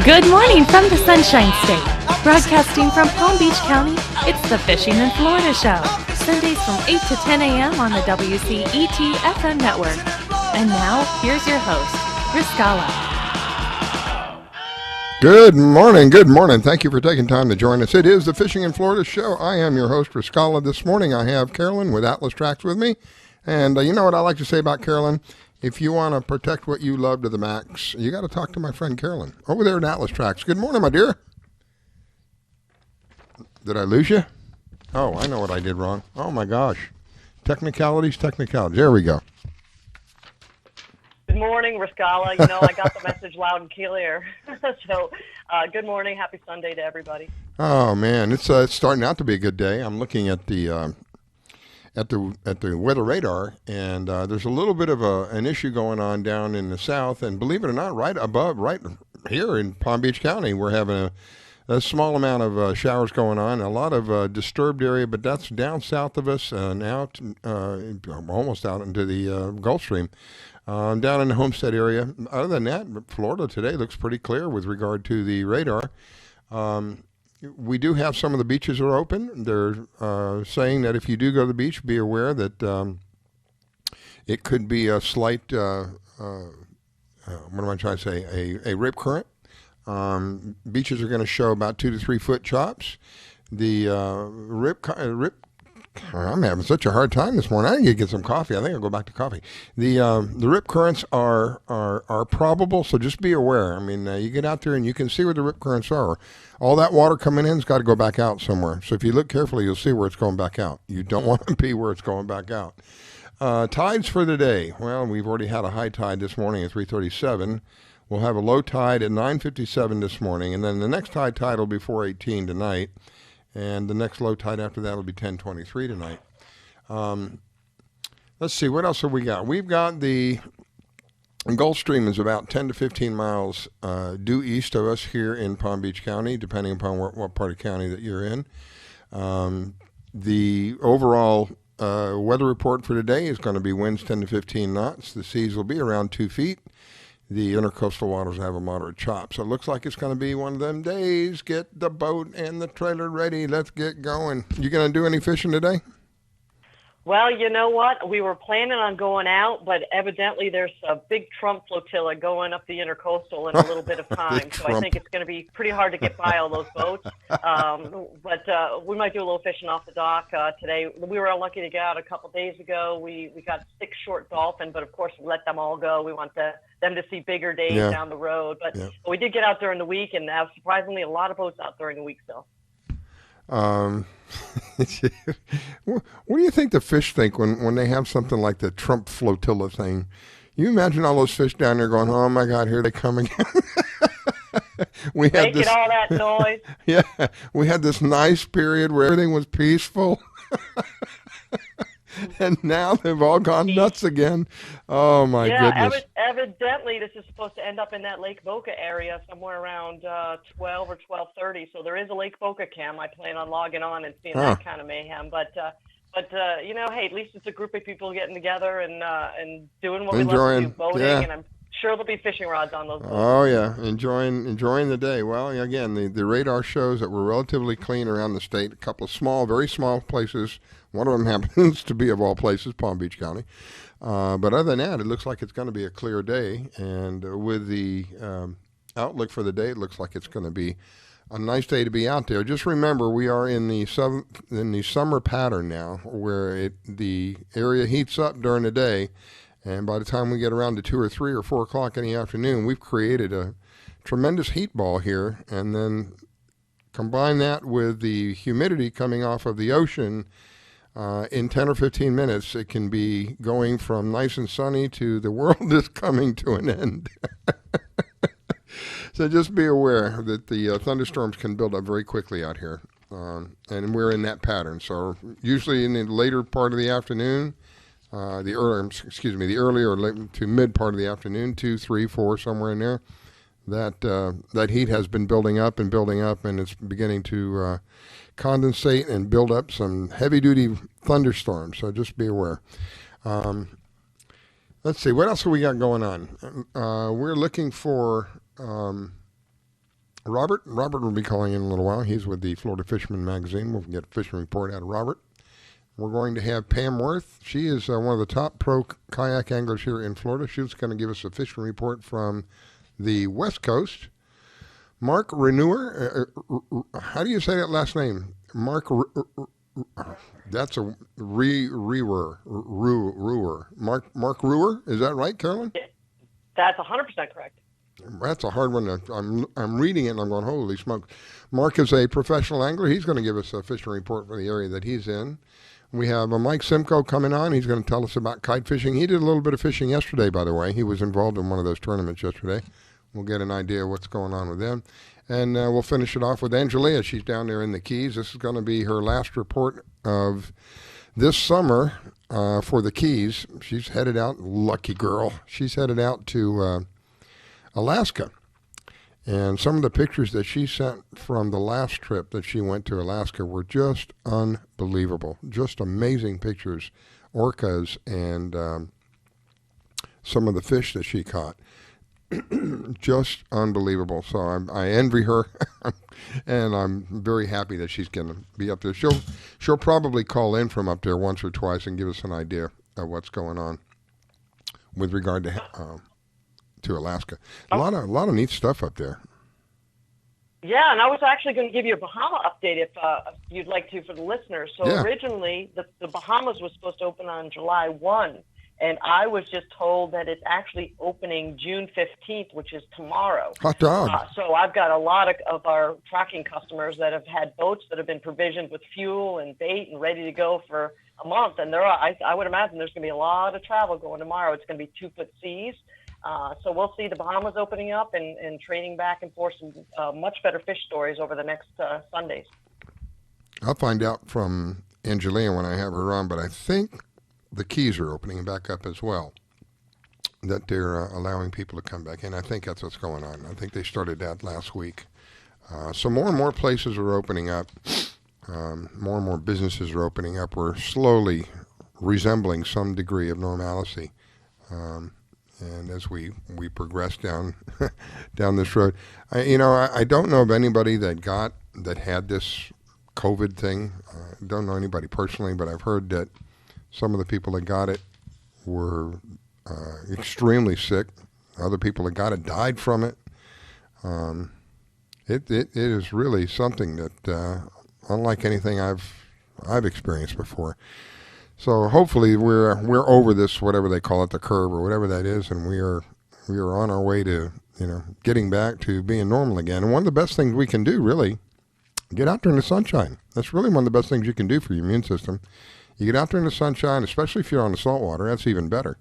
Good morning from the Sunshine State. Broadcasting from Palm Beach County, it's the Fisherman, Florida Show. Sundays from 8 to 10 a.m. on the WCET FM network. And now, here's your host, Riscala. Good morning, good morning. Thank you for taking time to join us. It is the Fishing in Florida Show. I am your host, Riscala. This morning I have Carolyn with Atlas Trax with me. And you know what I like to say about Carolyn? If you want to protect what you love to the max, you got to talk to my friend Carolyn over there at Atlas Trax. Good morning, my dear. Did I lose you? Oh, I know what I did wrong. Oh, my gosh. Technicalities. There we go. Good morning, Riscala. You know, I got the message loud and clear. So, good morning. Happy Sunday to everybody. Oh, man. It's starting out to be a good day. I'm looking at the weather radar, and there's a little bit of an issue going on down in the south. And believe it or not, right here in Palm Beach County, we're having a small amount of showers going on, a lot of disturbed area, but that's down south of us and out, almost out into the Gulf Stream, down in the Homestead area. Other than that, Florida today looks pretty clear with regard to the radar. We do have some of the beaches are open. They're saying that if you do go to the beach, be aware that it could be a slight, what am I trying to say, a rip current. Beaches are going to show about 2 to 3 foot chops. The I'm having such a hard time this morning. I need to get some coffee. I think I'll go back to coffee. The rip currents are probable, so just be aware. I mean, you get out there and you can see where the rip currents are. All that water coming in has got to go back out somewhere. So if you look carefully, you'll see where it's going back out. You don't want to be where it's going back out. Tides for the day. Well, we've already had a high tide this morning at 3:37. We'll have a low tide at 9:57 this morning, and then the next high tide will be 4:18 tonight. And the next low tide after that will be 10:23 tonight. Let's see, what else have we got? We've got the Gulf Stream is about 10 to 15 miles due east of us here in Palm Beach County, depending upon what part of county that you're in. The overall weather report for today is going to be winds 10 to 15 knots. The seas will be around 2 feet. The intercoastal waters have a moderate chop. So it looks like it's going to be one of them days. Get the boat and the trailer ready. Let's get going. You going to do any fishing today? Well, you know what? We were planning on going out, but evidently there's a big Trump flotilla going up the intercoastal in a little bit of time. So I think it's going to be pretty hard to get by all those boats. But we might do a little fishing off the dock today. We were lucky to get out a couple days ago. We got 6 short dolphin, but of course we let them all go. We want them to see bigger days down the road. But we did get out during the week, and surprisingly a lot of boats out during the week still. What do you think the fish think when they have something like the Trump flotilla thing? You imagine all those fish down there going, oh my God, here they come again. Making all that noise. Yeah, we had this nice period where everything was peaceful. And now they've all gone nuts again. Oh, my goodness. Evidently, this is supposed to end up in that Lake Boca area somewhere around 12 or 12:30. So there is a Lake Boca cam. I plan on logging on and seeing that kind of mayhem. But you know, hey, at least it's a group of people getting together and doing what we love to do, boating. Yeah. And I'm sure there'll be fishing rods on those boats. Oh, yeah. Enjoying the day. Well, again, the radar shows that we're relatively clean around the state. A couple of very small places. One of them happens to be, of all places, Palm Beach County. But other than that, it looks like it's going to be a clear day. And with the outlook for the day, it looks like it's going to be a nice day to be out there. Just remember, we are in the summer pattern now, where the area heats up during the day. And by the time we get around to 2 or 3 or 4 o'clock in the afternoon, we've created a tremendous heat ball here. And then combine that with the humidity coming off of the ocean. In 10 or 15 minutes, it can be going from nice and sunny to the world is coming to an end. So just be aware that the thunderstorms can build up very quickly out here. And we're in that pattern. So usually in the later part of the afternoon, the early or late to mid part of the afternoon, 2, 3, 4, somewhere in there, that heat has been building up, and it's beginning to condensate and build up some heavy-duty thunderstorms. So just be aware. Let's see, what else have we got going on? We're looking for Robert will be calling in a little while. He's with the Florida Fisherman magazine. We'll get a fishing report out of Robert. We're going to have Pam Wirth. She is one of the top pro kayak anglers here in Florida. She's going to give us a fishing report from the West Coast. Mark Reuwer. How do you say that last name? Mark. That's a Reuwer. Mark Reuwer. Is that right, Carolyn? That's 100% correct. That's a hard one. I'm reading it and I'm going, holy smokes. Mark is a professional angler. He's going to give us a fishing report for the area that he's in. We have Mike Simko coming on. He's going to tell us about kite fishing. He did a little bit of fishing yesterday, by the way. He was involved in one of those tournaments yesterday. We'll get an idea of what's going on with them. And we'll finish it off with Angelia. She's down there in the Keys. This is going to be her last report of this summer for the Keys. She's headed out, lucky girl. She's headed out to Alaska. And some of the pictures that she sent from the last trip that she went to Alaska were just unbelievable. Just amazing pictures, orcas, and some of the fish that she caught. Just unbelievable. So I envy her, and I'm very happy that she's going to be up there. She'll probably call in from up there once or twice and give us an idea of what's going on with regard to Alaska. A lot of neat stuff up there. Yeah, and I was actually going to give you a Bahama update if you'd like to for the listeners. So originally, the Bahamas was supposed to open on July 1, and I was just told that it's actually opening June 15th, which is tomorrow. Hot dog. So I've got a lot of our tracking customers that have had boats that have been provisioned with fuel and bait and ready to go for a month. And I would imagine there's going to be a lot of travel going tomorrow. It's going to be 2-foot seas. So we'll see the Bahamas opening up and trading back and forth some much better fish stories over the next Sundays. I'll find out from Angelia when I have her on, but I think the Keys are opening back up as well, that they're allowing people to come back in. I think that's what's going on. I think they started that last week. So more and more places are opening up. More and more businesses are opening up. We're slowly resembling some degree of normalcy. And as we progress down down this road, I don't know of anybody that had this COVID thing. I don't know anybody personally, but I've heard that some of the people that got it were extremely sick. Other people that got it died from it. It is really something that unlike anything I've experienced before. So hopefully we're over this, whatever they call it, the curve or whatever that is, and we are on our way to getting back to being normal again. And one of the best things we can do, really, get out there in the sunshine. That's really one of the best things you can do for your immune system. You get out there in the sunshine, especially if you're on the salt water. That's even better.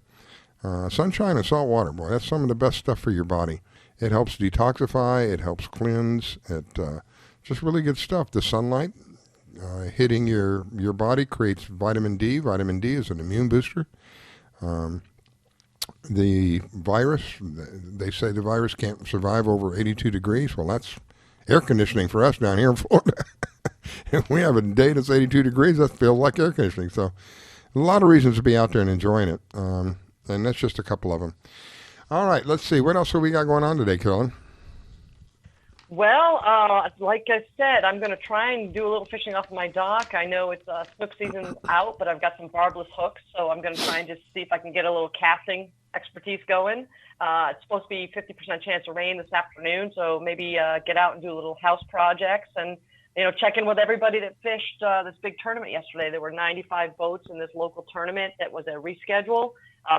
Sunshine and salt water, boy, that's some of the best stuff for your body. It helps detoxify. It helps cleanse. It just really good stuff. The sunlight hitting your body creates vitamin D. Vitamin D is an immune booster. The virus, they say the virus can't survive over 82 degrees. Well, that's air conditioning for us down here in Florida. If we have a day that's 82 degrees, that feels like air conditioning. So a lot of reasons to be out there and enjoying it. And that's just a couple of them. All right, let's see. What else have we got going on today, Carolyn? Well, like I said, I'm going to try and do a little fishing off my dock. I know it's snook season out, but I've got some barbless hooks, so I'm going to try and just see if I can get a little casting expertise going. It's supposed to be 50% chance of rain this afternoon, so maybe get out and do little house projects and check in with everybody that fished this big tournament yesterday. There were 95 boats in this local tournament that was a reschedule.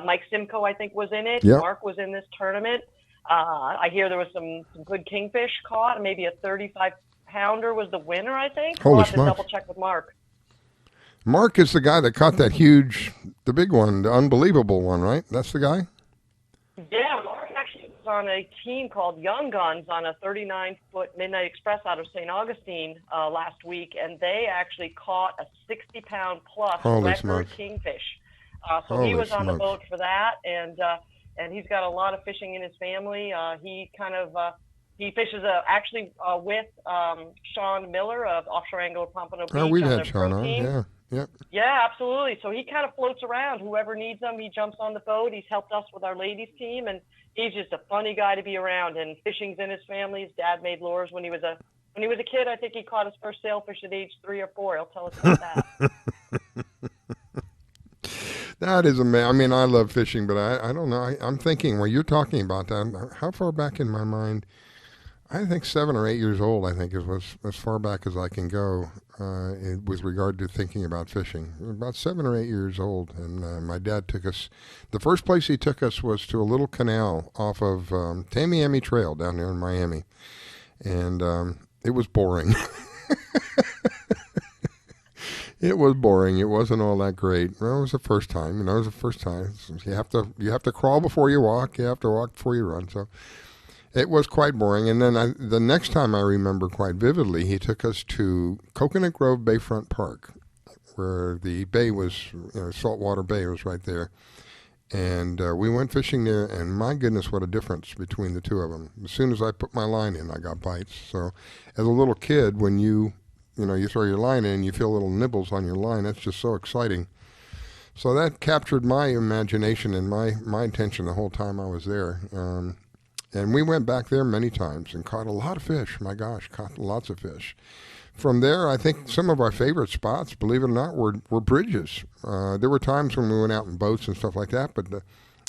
Mike Simko, I think, was in it. Yep. Mark was in this tournament. I hear there was some good kingfish caught. Maybe a 35-pounder was the winner, I think. Holy we'll have smokes. to double-check with Mark. Mark is the guy that caught that huge, the big one, the unbelievable one, right? That's the guy? Yeah, Mark actually was on a team called Young Guns on a 39-foot Midnight Express out of St. Augustine last week, and they actually caught a 60-pound-plus record kingfish. So he was on the boat for that, and he's got a lot of fishing in his family. He fishes with Sean Miller of Offshore Angler Pompano Beach. Oh, we've had Sean on, Yep. Yeah, absolutely. So he kind of floats around. Whoever needs him, he jumps on the boat. He's helped us with our ladies team, and he's just a funny guy to be around. And fishing's in his family. His dad made lures when he was a kid. I think he caught his first sailfish at age 3 or 4. He'll tell us about that. That is amazing. I mean, I love fishing, but I don't know. I'm thinking when you're talking about that, how far back in my mind? I think 7 or 8 years old, I think, is as far back as I can go with regard to thinking about fishing. About 7 or 8 years old, and my dad took us. The first place he took us was to a little canal off of Tamiami Trail down there in Miami, and it was boring. It was boring. It wasn't all that great. Well, it was the first time. It was the first time. You have to crawl before you walk. You have to walk before you run. So it was quite boring. And then the next time I remember quite vividly, he took us to Coconut Grove Bayfront Park, where the bay was, Saltwater Bay was right there. And we went fishing there, and my goodness, what a difference between the two of them. As soon as I put my line in, I got bites. So as a little kid, when you throw your line in, you feel little nibbles on your line. That's just so exciting. So that captured my imagination and my attention the whole time I was there. And we went back there many times and caught a lot of fish. My gosh, caught lots of fish. From there, I think some of our favorite spots, believe it or not, were bridges. There were times when we went out in boats and stuff like that, but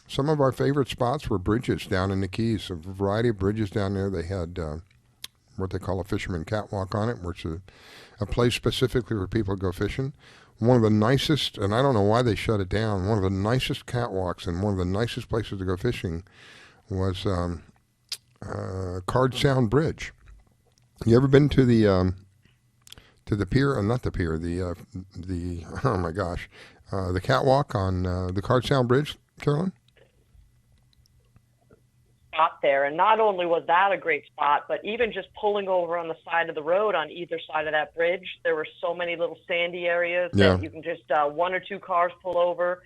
some of our favorite spots were bridges down in the Keys. A variety of bridges down there. They had what they call a fisherman catwalk on it, which is a place specifically where people go fishing. One of the nicest, and I don't know why they shut it down, one of the nicest catwalks and one of the nicest places to go fishing was Card Sound Bridge. You ever been to the pier? Not the pier. The oh my gosh, the catwalk on the Card Sound Bridge, Carolyn? Spot there, and not only was that a great spot, but even just pulling over on the side of the road on either side of that bridge, there were so many little sandy areas that you can just 1 or 2 cars pull over,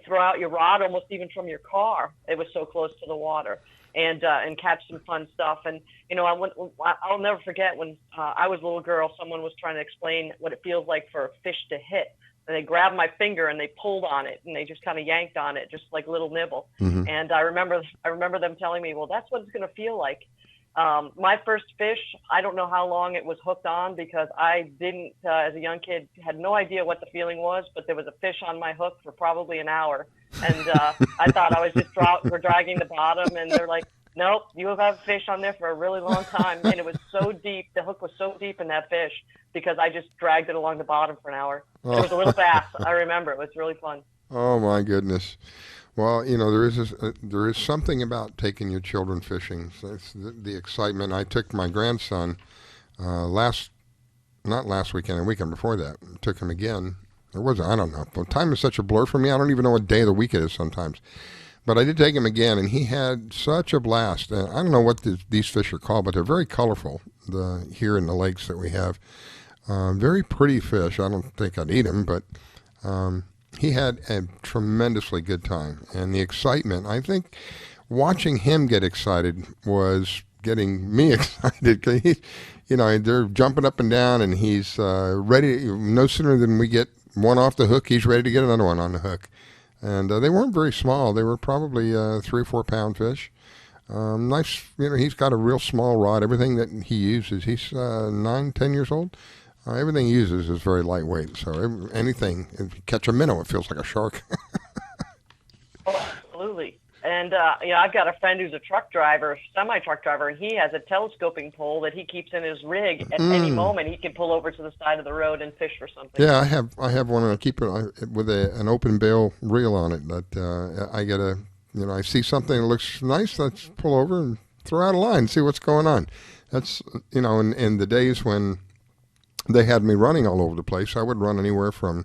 throw out your rod almost even from your car. It was so close to the water, and catch some fun stuff. And I'll never forget when I was a little girl, someone was trying to explain what it feels like for a fish to hit. And they grabbed my finger and they pulled on it and they just kind of yanked on it, just like a little nibble. Mm-hmm. And I remember them telling me, well, that's what it's going to feel like. My first fish, I don't know how long it was hooked on because I didn't, as a young kid, had no idea what the feeling was, but there was a fish on my hook for probably an hour. And I thought I was just dragging the bottom, and they're like, nope, you have had fish on there for a really long time. And it was so deep, the hook was so deep in that fish because I just dragged it along the bottom for an hour. Oh. It was a little bass, I remember. It was really fun. Oh, my goodness. Well, there is something about taking your children fishing. So it's the excitement. I took my grandson not last weekend, the weekend before that. Took him again. I don't know. Well, time is such a blur for me. I don't even know what day of the week it is sometimes. But I did take him again, and he had such a blast. I don't know what these fish are called, but they're very colorful here in the lakes that we have. Very pretty fish. I don't think I'd eat them, but he had a tremendously good time. And the excitement, I think watching him get excited was getting me excited. 'Cause they're jumping up and down, and he's ready. No sooner than we get one off the hook, he's ready to get another one on the hook. And they weren't very small. They were probably 3 or 4 pound fish. Nice, he's got a real small rod. Everything that he uses, he's 9, 10 years old. Everything he uses is very lightweight. So anything, if you catch a minnow, it feels like a shark. Oh, absolutely. And, I've got a friend who's a semi-truck driver, and he has a telescoping pole that he keeps in his rig. At any moment, he can pull over to the side of the road and fish for something. Yeah, I have one, and I keep it with an open bail reel on it. But I get I see something that looks nice, let's pull over and throw out a line, see what's going on. That's, in the days when they had me running all over the place, I would run anywhere from,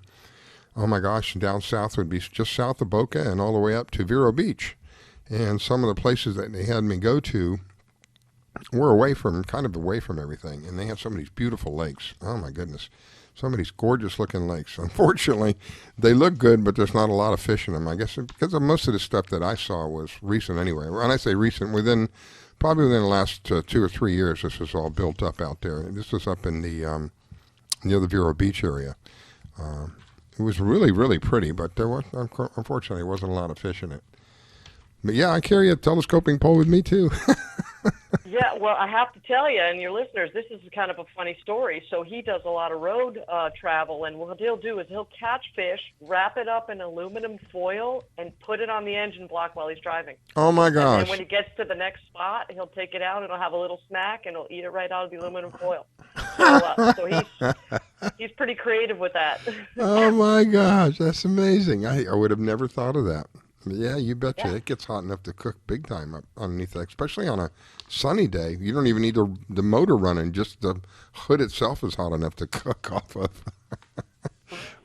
oh my gosh, down south would be just south of Boca and all the way up to Vero Beach. And some of the places that they had me go to were kind of away from everything. And they have some of these beautiful lakes. Oh, my goodness. Some of these gorgeous-looking lakes. Unfortunately, they look good, but there's not a lot of fish in them. I guess because of most of the stuff that I saw was recent anyway. When I say recent, probably within the last 2 or 3 years, this was all built up out there. This was up in the Vero Beach area. It was really, really pretty, but there was, unfortunately, wasn't a lot of fish in it. But yeah, I carry a telescoping pole with me too. Yeah, well, I have to tell you, and your listeners, this is kind of a funny story. So he does a lot of road travel, and what he'll do is he'll catch fish, wrap it up in aluminum foil, and put it on the engine block while he's driving. Oh my gosh! And when he gets to the next spot, he'll take it out, and he'll have a little snack, and he'll eat it right out of the aluminum foil. So he's pretty creative with that. Oh my gosh, that's amazing! I would have never thought of that. Yeah, you betcha. Yeah. It gets hot enough to cook big time up underneath that, especially on a sunny day. You don't even need the motor running. Just the hood itself is hot enough to cook off of.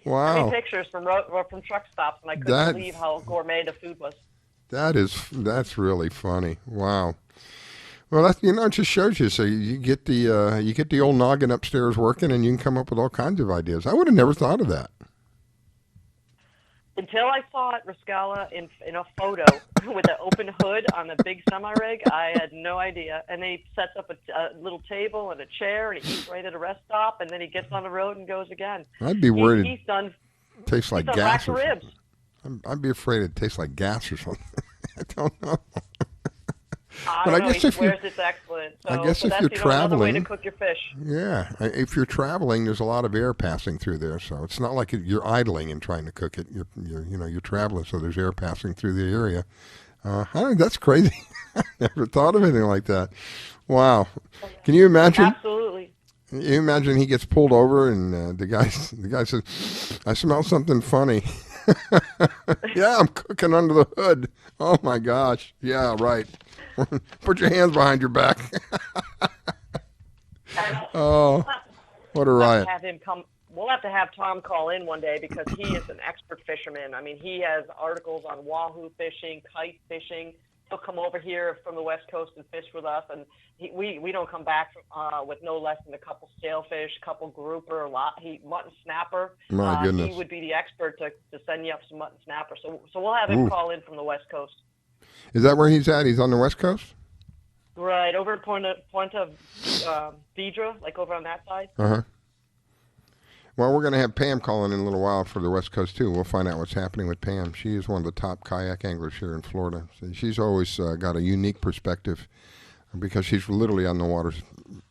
Wow. I pictures from truck stops, and I couldn't believe how gourmet the food was. That's really funny. Wow. Well, it just shows you. So you get the old noggin upstairs working, and you can come up with all kinds of ideas. I would have never thought of that. Until I saw it, Rascala, in a photo with an open hood on the big semi-rig, I had no idea. And then he sets up a little table and a chair, and he eats right at a rest stop, and then he gets on the road and goes again. I'd be worried he's done. Tastes like gas or ribs. I'd be afraid it tastes like gas or something. I don't know. I guess he swears it's excellent. So, I guess if that's, you're traveling, another way to cook your fish. Yeah, if you're traveling, there's a lot of air passing through there, so it's not like you're idling and trying to cook it. You're traveling, so there's air passing through the area. That's crazy. I never thought of anything like that. Wow, can you imagine? Absolutely. You imagine he gets pulled over and the guy says, "I smell something funny." Yeah, I'm cooking under the hood. Oh my gosh. Yeah, right. Put your hands behind your back. Oh, what a riot. We'll have to have Tom call in one day because he is an expert fisherman. I mean, he has articles on wahoo fishing, kite fishing. He'll come over here from the West Coast and fish with us, and we don't come back with no less than a couple sailfish, a couple grouper, mutton snapper. My goodness. He would be the expert to send you up some mutton snapper. So we'll have him call in from the West Coast. Is that where he's at? He's on the West Coast? Right, over at Point of Vedra, like over on that side. Uh-huh. Well, we're going to have Pam calling in a little while for the West Coast, too. We'll find out what's happening with Pam. She is one of the top kayak anglers here in Florida. So she's always got a unique perspective because she's literally on the water's,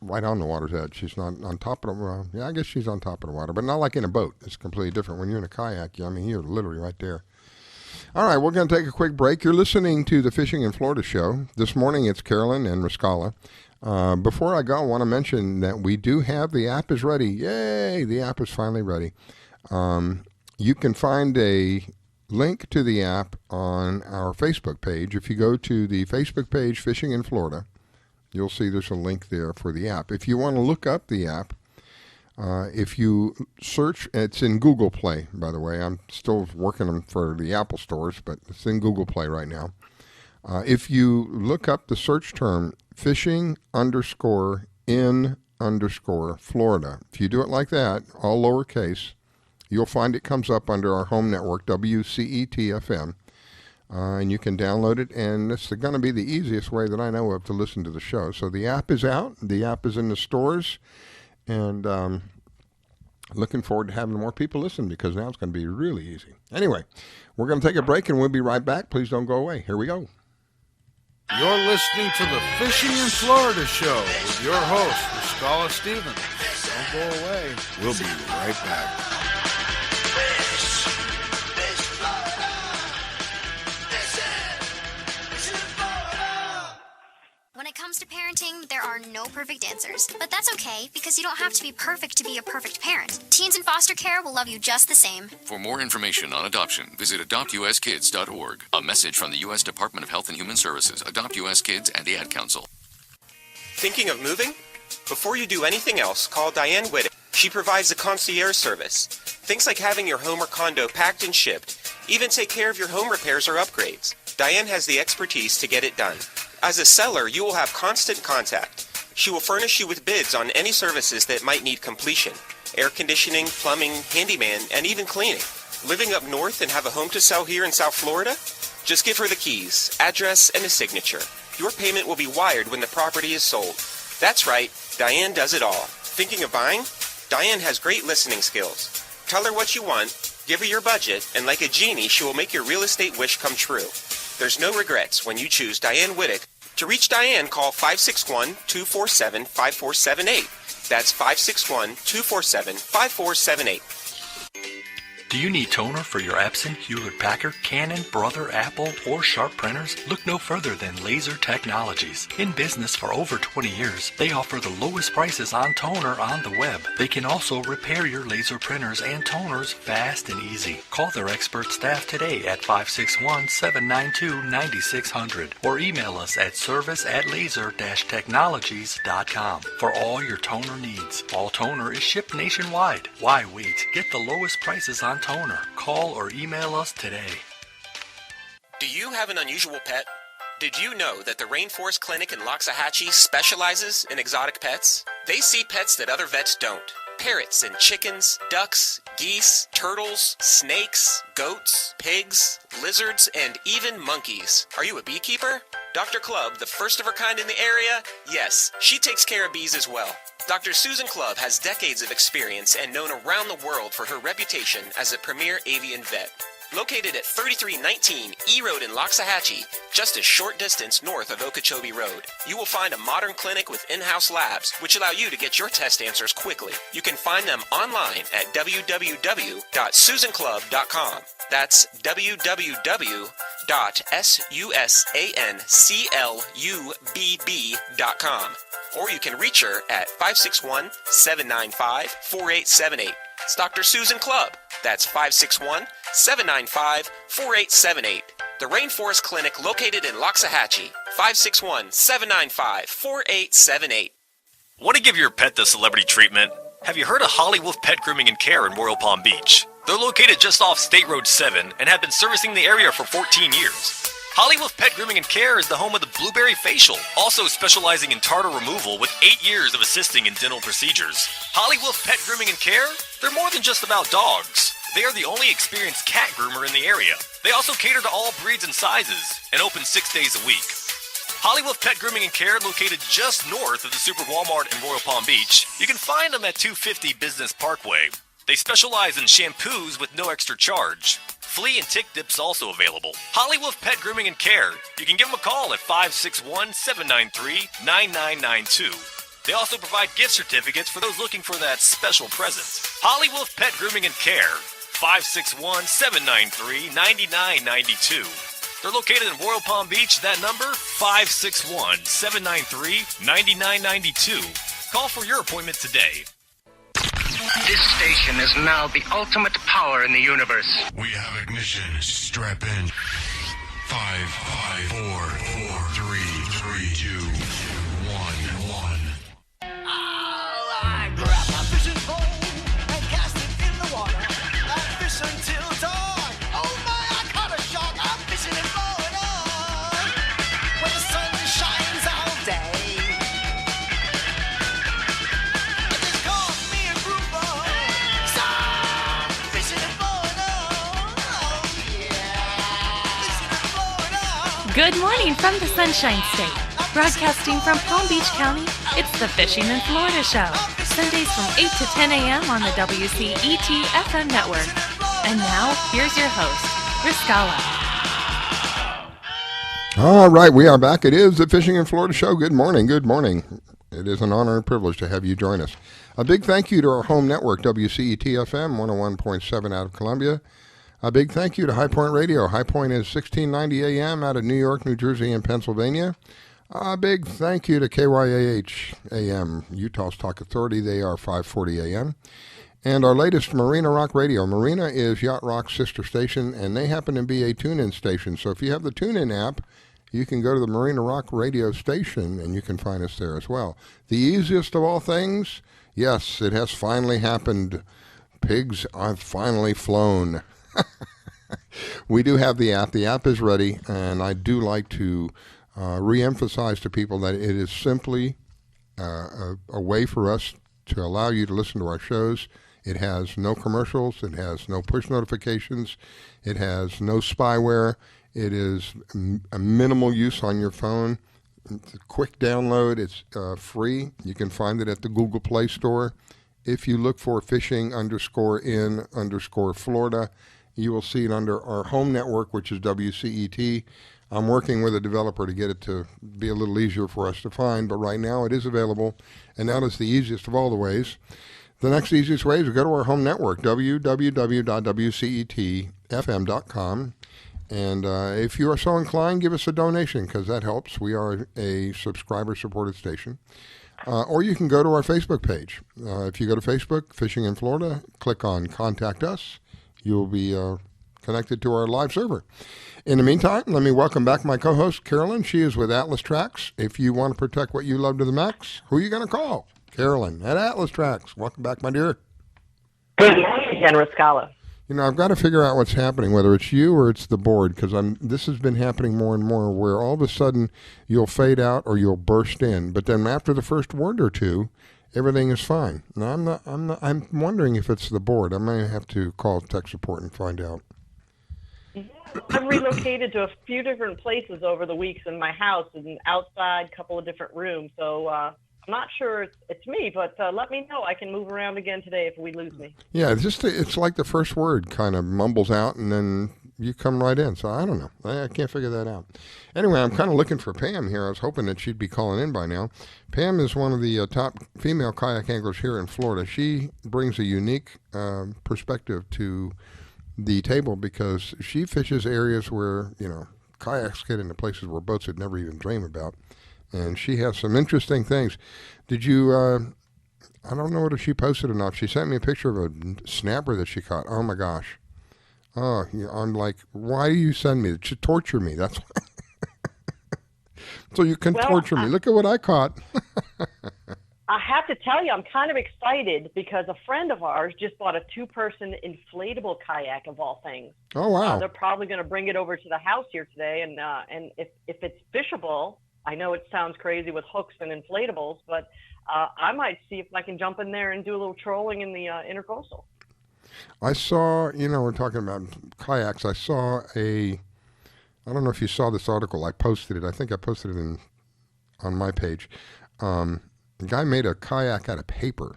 right on the water's edge. She's not on top of the I guess she's on top of the water, but not like in a boat. It's completely different. When you're in a kayak, you're literally right there. All right, we're going to take a quick break. You're listening to the Fishing in Florida show. This morning it's Carolyn and Rascala. Before I go, I want to mention that we do have the app is ready. Yay, the app is finally ready. You can find a link to the app on our Facebook page. If you go to the Facebook page, Fishing in Florida, you'll see there's a link there for the app. If you want to look up the app, if you search, it's in Google Play, by the way. I'm still working for the Apple stores, but it's in Google Play right now. If you look up the search term fishing_in_Florida, if you do it like that, all lowercase, you'll find it comes up under our home network, WCET FM, and you can download it, and it's going to be the easiest way that I know of to listen to the show. So the app is out. The app is in the stores. And looking forward to having more people listen because now it's going to be really easy. Anyway, we're going to take a break and we'll be right back. Please don't go away. Here we go. You're listening to the Fishing in Florida show with your host, Rascala Stevens. Don't go away. We'll be right back. When it comes to parenting, there are no perfect answers. But that's okay, because you don't have to be perfect to be a perfect parent. Teens in foster care will love you just the same. For more information on adoption, visit adoptuskids.org. A message from the U.S. Department of Health and Human Services, Adopt U.S. Kids, and the Ad Council. Thinking of moving? Before you do anything else, call Diane Whittick. She provides a concierge service. Things like having your home or condo packed and shipped. Even take care of your home repairs or upgrades. Diane has the expertise to get it done. As a seller, you will have constant contact. She will furnish you with bids on any services that might need completion. Air conditioning, plumbing, handyman, and even cleaning. Living up north and have a home to sell here in South Florida? Just give her the keys, address, and a signature. Your payment will be wired when the property is sold. That's right, Diane does it all. Thinking of buying? Diane has great listening skills. Tell her what you want, Give her your budget, and like a genie, she will make your real estate wish come true. There's no regrets when you choose Diane Whittick. To reach Diane, call 561-247-5478. That's 561-247-5478. Do you need toner for your Epson, Hewlett-Packard, Canon, Brother, Apple, or Sharp printers? Look no further than Laser Technologies. In business for over 20 years, they offer the lowest prices on toner on the web. They can also repair your laser printers and toners fast and easy. Call their expert staff today at 561-792-9600 or email us at service@laser-technologies.com for all your toner needs. All toner is shipped nationwide. Why wait? Get the lowest prices on toner. Call or email us today. Do you have an unusual pet? Did you know that the Rainforest Clinic in Loxahatchee specializes in exotic pets? They see pets that other vets don't. Parrots and chickens, ducks, geese, turtles, snakes, goats, pigs, lizards, and even monkeys. Are you a beekeeper? Dr. Clubb, the first of her kind in the area? Yes, she takes care of bees as well. Dr. Susan Clubb has decades of experience and known around the world for her reputation as a premier avian vet. Located at 3319 E Road in Loxahatchee, just a short distance north of Okeechobee Road, you will find a modern clinic with in-house labs, which allow you to get your test answers quickly. You can find them online at www.susanclub.com. That's www.susanclubb.com. Or you can reach her at 561-795-4878. It's Dr. Susan Clubb. That's 561-795-4878. The Rainforest Clinic located in Loxahatchee. 561-795-4878. Want to give your pet the celebrity treatment? Have you heard of Holly Wolf Pet Grooming and Care in Royal Palm Beach? They're located just off State Road 7 and have been servicing the area for 14 years. Holly Wolf Pet Grooming and Care is the home of the Blueberry Facial, also specializing in tartar removal with 8 years of assisting in dental procedures. Holly Wolf Pet Grooming and Care? They're more than just about dogs. They are the only experienced cat groomer in the area. They also cater to all breeds and sizes and open 6 days a week. Holly Wolf Pet Grooming and Care, located just north of the Super Walmart in Royal Palm Beach. You can find them at 250 Business Parkway. They specialize in shampoos with no extra charge. Flea and tick dips also available. Holly Wolf Pet Grooming and Care. You can give them a call at 561-793-9992. They also provide gift certificates for those looking for that special present. Holly Wolf Pet Grooming and Care. 561-793-9992. They're located in Royal Palm Beach. That number, 561-793-9992. Call for your appointment today. This station is now the ultimate power in the universe. We have ignition. Strap in. 5, 4, 3, 2, 1. I grab my fishing pole and cast it in the water. I fish until dawn. Oh my, I caught a shark. I'm fishing and blowing on. When the sun shines all day. It just caught me a grouper. So I'm fishing and blowing on. Oh yeah. Fishing and blowing on. Good morning from the Sunshine State. Broadcasting from Palm Beach County, it's the Fishing in Florida Show. Sundays from 8 to 10 a.m. on the WCET FM network. And now, here's your host, Riscala. All right, we are back. It is the Fishing in Florida Show. Good morning. Good morning. It is an honor and privilege to have you join us. A big thank you to our home network, WCET FM 101.7 out of Columbia. A big thank you to High Point Radio. High Point is 1690 AM out of New York, New Jersey, and Pennsylvania. A big thank you to KYAH AM, Utah's Talk Authority. They are 540 AM. And our latest, Marina Rock Radio. Marina is Yacht Rock's sister station, and they happen to be a tune-in station. So if you have the tune-in app, you can go to the Marina Rock Radio station, and you can find us there as well. The easiest of all things, yes, it has finally happened. Pigs have finally flown. We do have the app. The app is ready, and I do like to re-emphasize to people that it is simply a way for us to allow you to listen to our shows. It has no commercials. It has no push notifications. It has no spyware. It is a minimal use on your phone. It's a quick download. It's free. You can find it at the Google Play Store. if you look for fishing_in_Florida, you will see it under our home network, which is WCET. I'm working with a developer to get it to be a little easier for us to find, but right now it is available, and that is the easiest of all the ways. The next easiest way is to go to our home network, www.wcetfm.com. And if you are so inclined, give us a donation, because that helps. We are a subscriber-supported station. Or you can go to our Facebook page. If you go to Facebook, Fishing in Florida, click on Contact Us. You'll be connected to our live server. In the meantime, let me welcome back my co-host, Carolyn. She is with Atlas Trax. If you want to protect what you love to the max, who are you going to call? Carolyn at Atlas Trax. Welcome back, my dear. Good morning again, Riscala. You know, I've got to figure out what's happening, whether it's you or it's the board, because this has been happening more and more, where all of a sudden you'll fade out or you'll burst in, but then after the first word or two, everything is fine. Now, I'm wondering if it's the board. I may have to call tech support and find out. I've relocated to a few different places over the weeks in my house, an outside, couple of different rooms. So I'm not sure it's me, but let me know. I can move around again today if we lose me. Yeah, it's like the first word kind of mumbles out, and then you come right in. So I don't know. I can't figure that out. Anyway, I'm kind of looking for Pam here. I was hoping that she'd be calling in by now. Pam is one of the top female kayak anglers here in Florida. She brings a unique perspective to the table, because she fishes areas where, kayaks get into places where boats would never even dream about. And she has some interesting things. Did you, I don't know whether she posted or not. She sent me a picture of a snapper that she caught. Oh my gosh. Oh, I'm like, why do you send me? To torture me. That's why. So you can torture me. Look at what I caught. I have to tell you, I'm kind of excited because a friend of ours just bought a 2-person inflatable kayak, of all things. Oh, wow. They're probably going to bring it over to the house here today. And if it's fishable, I know it sounds crazy with hooks and inflatables, but I might see if I can jump in there and do a little trolling in the intercoastal. I saw, we're talking about kayaks. I saw I don't know if you saw this article. I posted it. I think I posted it on my page. The guy made a kayak out of paper.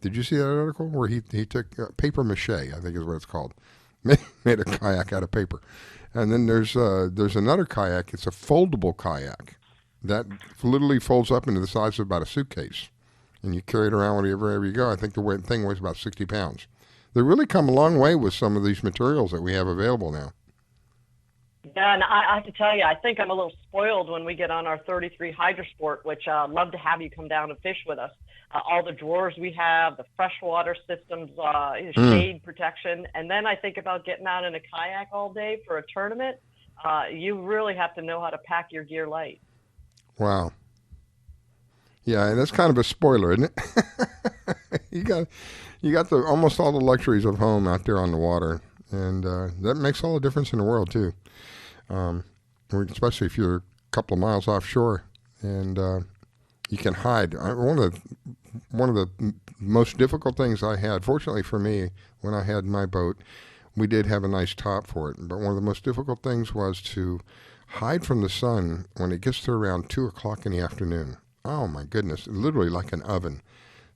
Did you see that article where he took paper mache, I think is what it's called, made a kayak out of paper. And then there's another kayak. It's a foldable kayak that literally folds up into the size of about a suitcase, and you carry it around wherever you go. I think the thing weighs about 60 pounds. They really come a long way with some of these materials that we have available now. Yeah, and I have to tell you, I think I'm a little spoiled when we get on our 33 Hydrosport, which I'd love to have you come down and fish with us. All the drawers we have, the freshwater systems, shade protection, and then I think about getting out in a kayak all day for a tournament. You really have to know how to pack your gear light. Wow. Yeah, and that's kind of a spoiler, isn't it? you got almost all the luxuries of home out there on the water, and that makes all the difference in the world too. Especially if you're a couple of miles offshore, and you can hide. One of the most difficult things I had, fortunately for me, when I had my boat, we did have a nice top for it. But one of the most difficult things was to hide from the sun when it gets to around 2 o'clock in the afternoon. Oh my goodness, literally like an oven.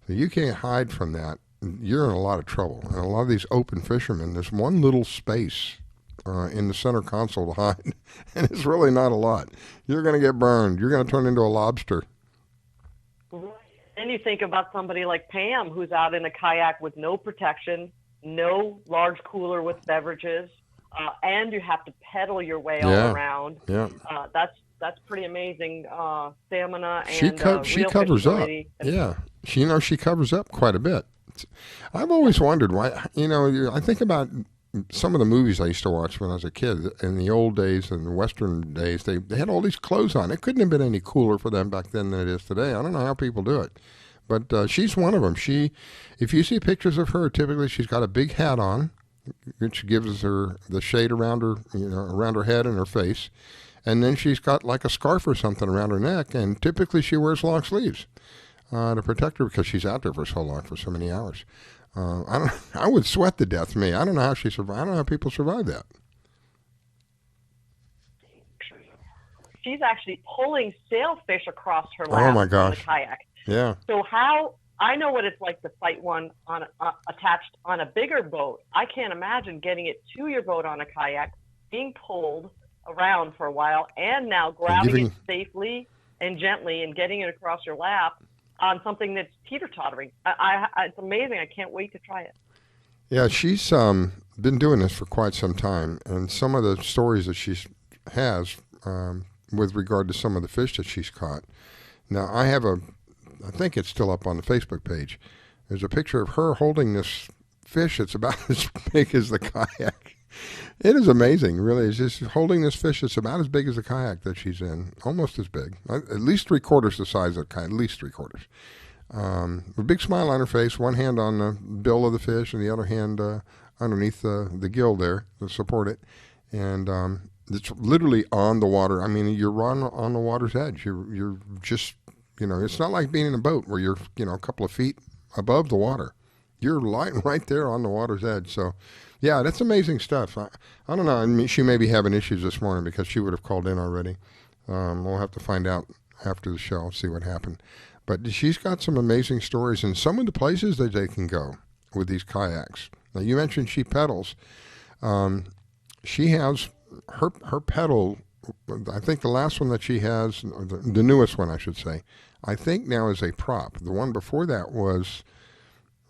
So you can't hide from that. You're in a lot of trouble. And a lot of these open fishermen, there's one little space in the center console to hide, and it's really not a lot. You're going to get burned. You're going to turn into a lobster. Then you think about somebody like Pam, who's out in a kayak with no protection, no large cooler with beverages, and you have to pedal your way all around. Yeah. That's pretty amazing stamina and she covers up. Yeah, she covers up quite a bit. I've always wondered why. I think about some of the movies I used to watch when I was a kid in the old days and the Western days. They had all these clothes on. It couldn't have been any cooler for them back then than it is today. I don't know how people do it, but she's one of them. If you see pictures of her, typically she's got a big hat on, which gives her the shade around her, around her head and her face, and then she's got like a scarf or something around her neck, and typically she wears long sleeves to protect her because she's out there for so long, for so many hours. I would sweat to death. Me, I don't know how she survived. I don't know how people survive that. She's actually pulling sailfish across her lap on the kayak. Yeah. So how I know what it's like to fight one on attached on a bigger boat. I can't imagine getting it to your boat on a kayak, being pulled around for a while, and now grabbing it safely and gently and getting it across your lap on something that's teeter-tottering. It's amazing. I can't wait to try it. Yeah, she's been doing this for quite some time, and some of the stories that she has with regard to some of the fish that she's caught. Now, I think it's still up on the Facebook page. There's a picture of her holding this fish that's about as big as the kayak. It is amazing, really. It's just holding this fish that's about as big as the kayak that she's in, almost as big, at least 3/4 the size of the kayak, at least 3/4. A big smile on her face, one hand on the bill of the fish and the other hand underneath the gill there to support it. And it's literally on the water. I mean, you're on the water's edge. You're just, it's not like being in a boat where you're, a couple of feet above the water. You're right there on the water's edge. So, yeah, that's amazing stuff. I don't know. I mean, she may be having issues this morning because she would have called in already. We'll have to find out after the show, see what happened. But she's got some amazing stories and some of the places that they can go with these kayaks. Now, you mentioned she pedals. She has her pedal, I think the last one that she has, or the newest one, I should say, I think now is a prop. The one before that was,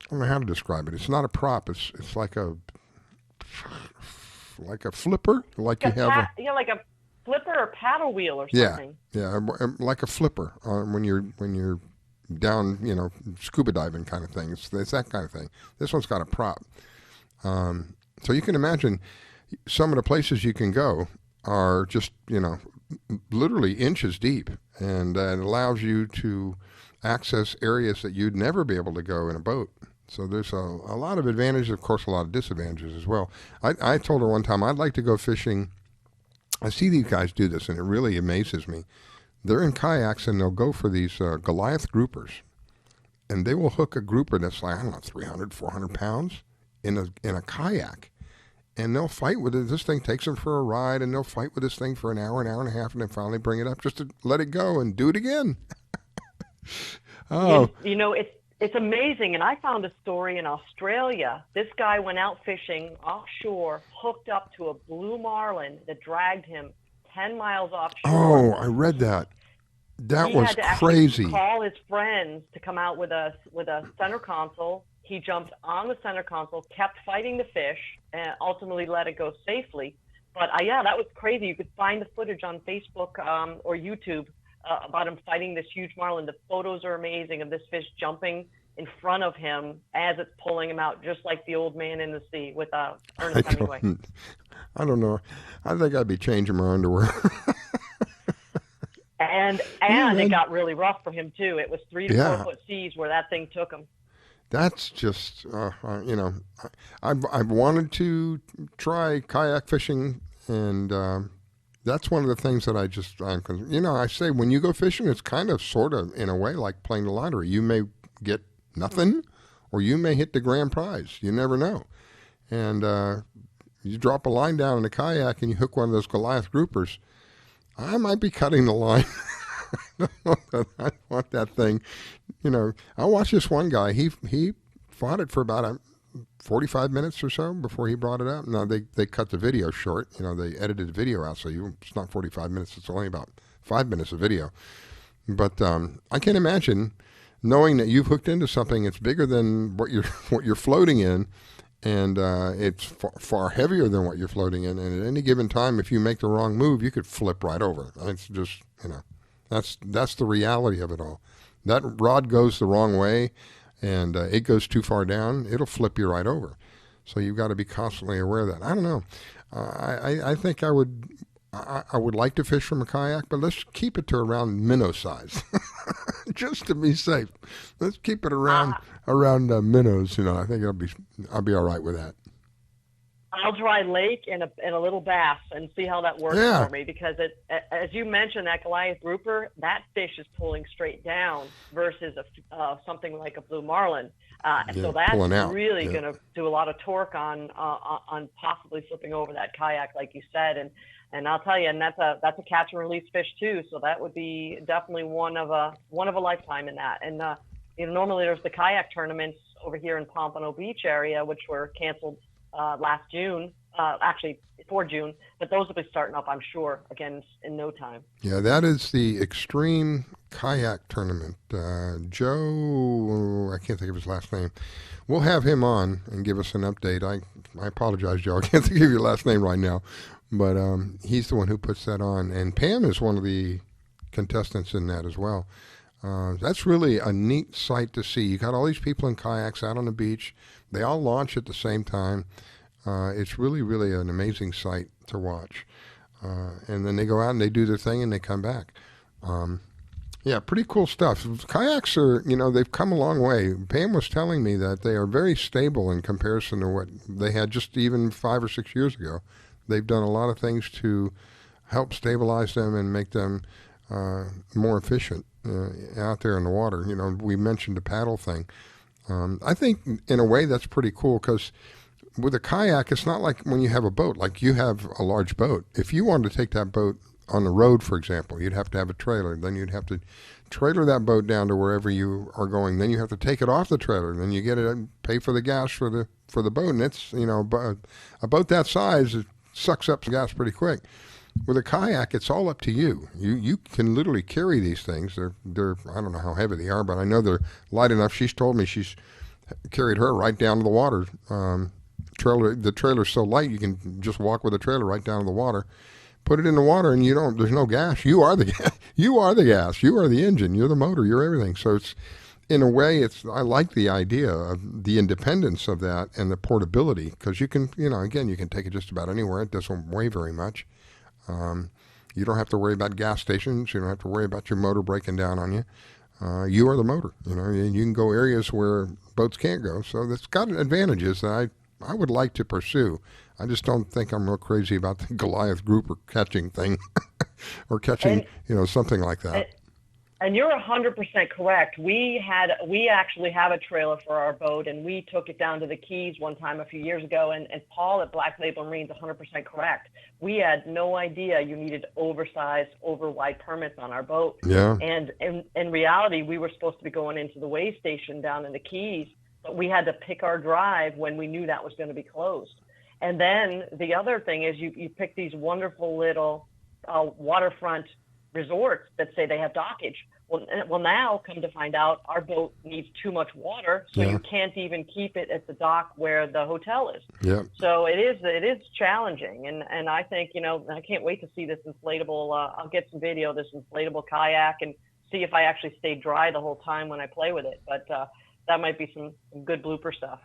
I don't know how to describe it. It's not a prop. It's like a flipper, like you have like a flipper or paddle wheel or something. Yeah, like a flipper when you're down, scuba diving kind of thing. It's that kind of thing. This one's got a prop. So you can imagine some of the places you can go are just, literally inches deep, and it allows you to access areas that you'd never be able to go in a boat. So there's a lot of advantages, of course, a lot of disadvantages as well. I told her one time I'd like to go fishing. I see these guys do this, and it really amazes me. They're in kayaks, and they'll go for these Goliath groupers, and they will hook a grouper that's like, 300, 400 pounds in a kayak, and they'll fight with it. This thing takes them for a ride, and they'll fight with this thing for an hour and a half, and then finally bring it up just to let it go and do it again. Oh. It's amazing, and I found a story in Australia. This guy went out fishing offshore, hooked up to a blue marlin that dragged him 10 miles offshore. Oh, I read that. That he was had to crazy. Call his friends to come out with a center console. He jumped on the center console, kept fighting the fish, and ultimately let it go safely. But that was crazy. You could find the footage on Facebook or YouTube about him fighting this huge marlin. The photos are amazing of this fish jumping in front of him as it's pulling him out, just like the old man in the sea with Ernest Hemingway. I don't know. I think I'd be changing my underwear. and it got really rough for him too. It was 3 to 4 foot seas where that thing took him. That's just, I've wanted to try kayak fishing, and that's one of the things that I say when you go fishing, it's kind of sort of in a way like playing the lottery. You may get nothing, or you may hit the grand prize. You never know. And you drop a line down in a kayak and you hook one of those Goliath groupers, I might be cutting the line. I want that thing. I watched this one guy. He fought it for about 45 minutes or so before he brought it up. Now, they cut the video short. They edited the video out, so it's not 45 minutes. It's only about 5 minutes of video. But I can imagine knowing that you've hooked into something that's bigger than what you're floating in, and it's far heavier than what you're floating in. And at any given time, if you make the wrong move, you could flip right over. It's just, that's the reality of it all. That rod goes the wrong way, and it goes too far down, it'll flip you right over. So you've got to be constantly aware of that. I don't know. I think I would like to fish from a kayak, but let's keep it to around minnow size, just to be safe. Let's keep it around minnows. I think I'll be all right with that. I'll try lake and a little bass and see how that works for me, because as you mentioned, that Goliath grouper, that fish is pulling straight down versus something like a blue marlin. So that's really going to do a lot of torque on possibly flipping over that kayak, like you said. And I'll tell you, and that's a catch and release fish too. So that would be definitely one of a lifetime in that. And normally there's the kayak tournaments over here in Pompano Beach area, which were canceled last June, actually for June, but those will be starting up, I'm sure, again in no time. Yeah, that is the Extreme Kayak Tournament. Joe, I can't think of his last name. We'll have him on and give us an update. I apologize, Joe. I can't think of your last name right now, but he's the one who puts that on. And Pam is one of the contestants in that as well. That's really a neat sight to see. You got all these people in kayaks out on the beach. They all launch at the same time. It's really, really an amazing sight to watch. And then they go out and they do their thing and they come back. Yeah, pretty cool stuff. Kayaks are, they've come a long way. Pam was telling me that they are very stable in comparison to what they had just even 5 or 6 years ago. They've done a lot of things to help stabilize them and make them more efficient out there in the water. We mentioned the paddle thing. I think in a way that's pretty cool because with a kayak, it's not like when you have a boat, like you have a large boat. If you wanted to take that boat on the road, for example, you'd have to have a trailer. Then you'd have to trailer that boat down to wherever you are going. Then you have to take it off the trailer. Then you get it and pay for the gas for the boat. And it's, a boat that size, it sucks up the gas pretty quick. With a kayak, it's all up to you. You can literally carry these things. They're I don't know how heavy they are, but I know they're light enough. She's told me she's carried her right down to the water. The trailer's so light you can just walk with the trailer right down to the water. Put it in the water and there's no gas. You are the gas. You are the gas. You are the engine. You're the motor. You're everything. So it's, in a way, I like the idea of the independence of that and the portability because you can, again, you can take it just about anywhere. It doesn't weigh very much. You don't have to worry about gas stations. You don't have to worry about your motor breaking down on you. You are the motor, and you can go areas where boats can't go. So that's got advantages that I would like to pursue. I just don't think I'm real crazy about the Goliath grouper catching thing or catching, something like that. And you're 100% correct. We actually have a trailer for our boat, and we took it down to the Keys one time a few years ago. And Paul at Black Label Marine's 100% correct. We had no idea you needed oversized, over-wide permits on our boat. Yeah. And in reality, we were supposed to be going into the weigh station down in the Keys, but we had to pick our drive when we knew that was going to be closed. And then the other thing is you pick these wonderful little waterfront resorts that say they have dockage. Well, now come to find out our boat needs too much water, so you can't even keep it at the dock where the hotel is. Yeah. So it is challenging, and I think I can't wait to see this inflatable. I'll get some video of this inflatable kayak and see if I actually stay dry the whole time when I play with it. But that might be some good blooper stuff.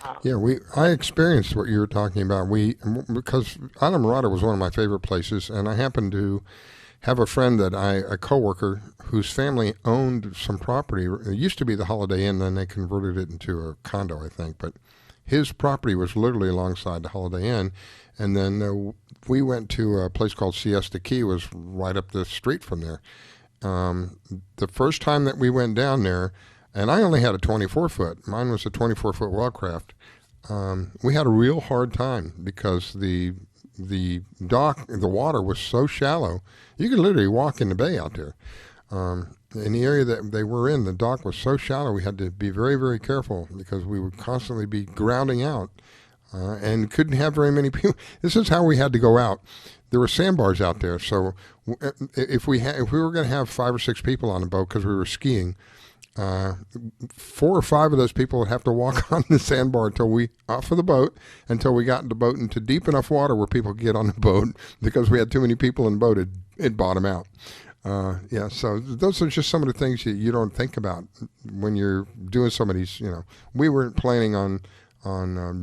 I experienced what you were talking about. Because Islamorada was one of my favorite places, and I happened to have a friend a coworker whose family owned some property. It used to be the Holiday Inn, then they converted it into a condo, I think. But his property was literally alongside the Holiday Inn, and then we went to a place called Siesta Key, was right up the street from there. The first time that we went down there, and I only had a 24-foot. Mine was a 24-foot wellcraft. We had a real hard time because the dock, the water was so shallow. You could literally walk in the bay out there. In the area that they were in, the dock was so shallow, we had to be very, very careful because we would constantly be grounding out and couldn't have very many people. This is how we had to go out. There were sandbars out there, so if we were going to have 5 or 6 people on the boat because we were skiing, 4 or 5 of those people would have to walk on the sandbar off of the boat until we got in the boat into deep enough water where people could get on the boat because we had too many people in the boat. It'd bottom out. So those are just some of the things you don't think about when you're doing some of these. We weren't planning on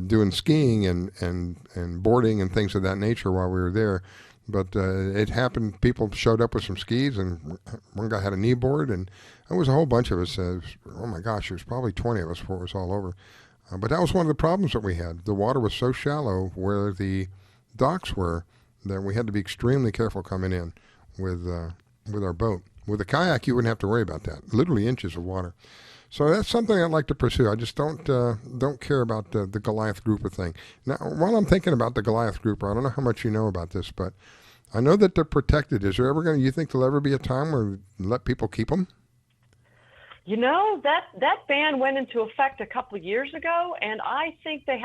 doing skiing and boarding and things of that nature while we were there. But it happened. People showed up with some skis, and one guy had a knee board, and there was a whole bunch of us. Oh my gosh, there was probably 20 of us before it was all over. But that was one of the problems that we had. The water was so shallow where the docks were that we had to be extremely careful coming in with our boat. With a kayak, you wouldn't have to worry about that. Literally inches of water. So that's something I'd like to pursue. I just don't care about the Goliath grouper thing. Now, while I'm thinking about the Goliath grouper, I don't know how much you know about this, but I know that they're protected. Is there ever you think there'll ever be a time where you let people keep them? You know, that ban went into effect a couple of years ago, and I think the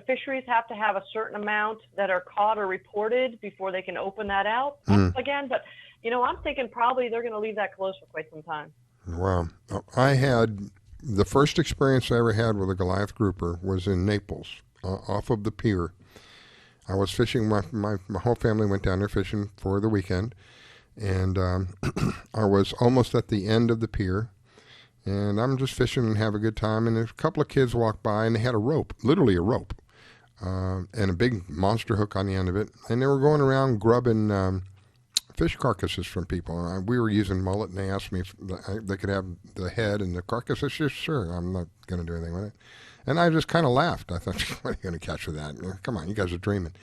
fisheries have to have a certain amount that are caught or reported before they can open that out again. But, I'm thinking probably they're going to leave that closed for quite some time. Wow. I had the first experience I ever had with a Goliath grouper was in Naples, off of the pier. I was fishing. My whole family went down there fishing for the weekend, and I was almost at the end of the pier. And I'm just fishing and have a good time. And a couple of kids walked by, and they had a rope, literally a rope, and a big monster hook on the end of it. And they were going around grubbing fish carcasses from people. We were using mullet, and they asked me if they could have the head and the carcass. I said, sure, I'm not going to do anything with it. And I just kind of laughed. I thought, what are you going to catch with that? Come on, you guys are dreaming.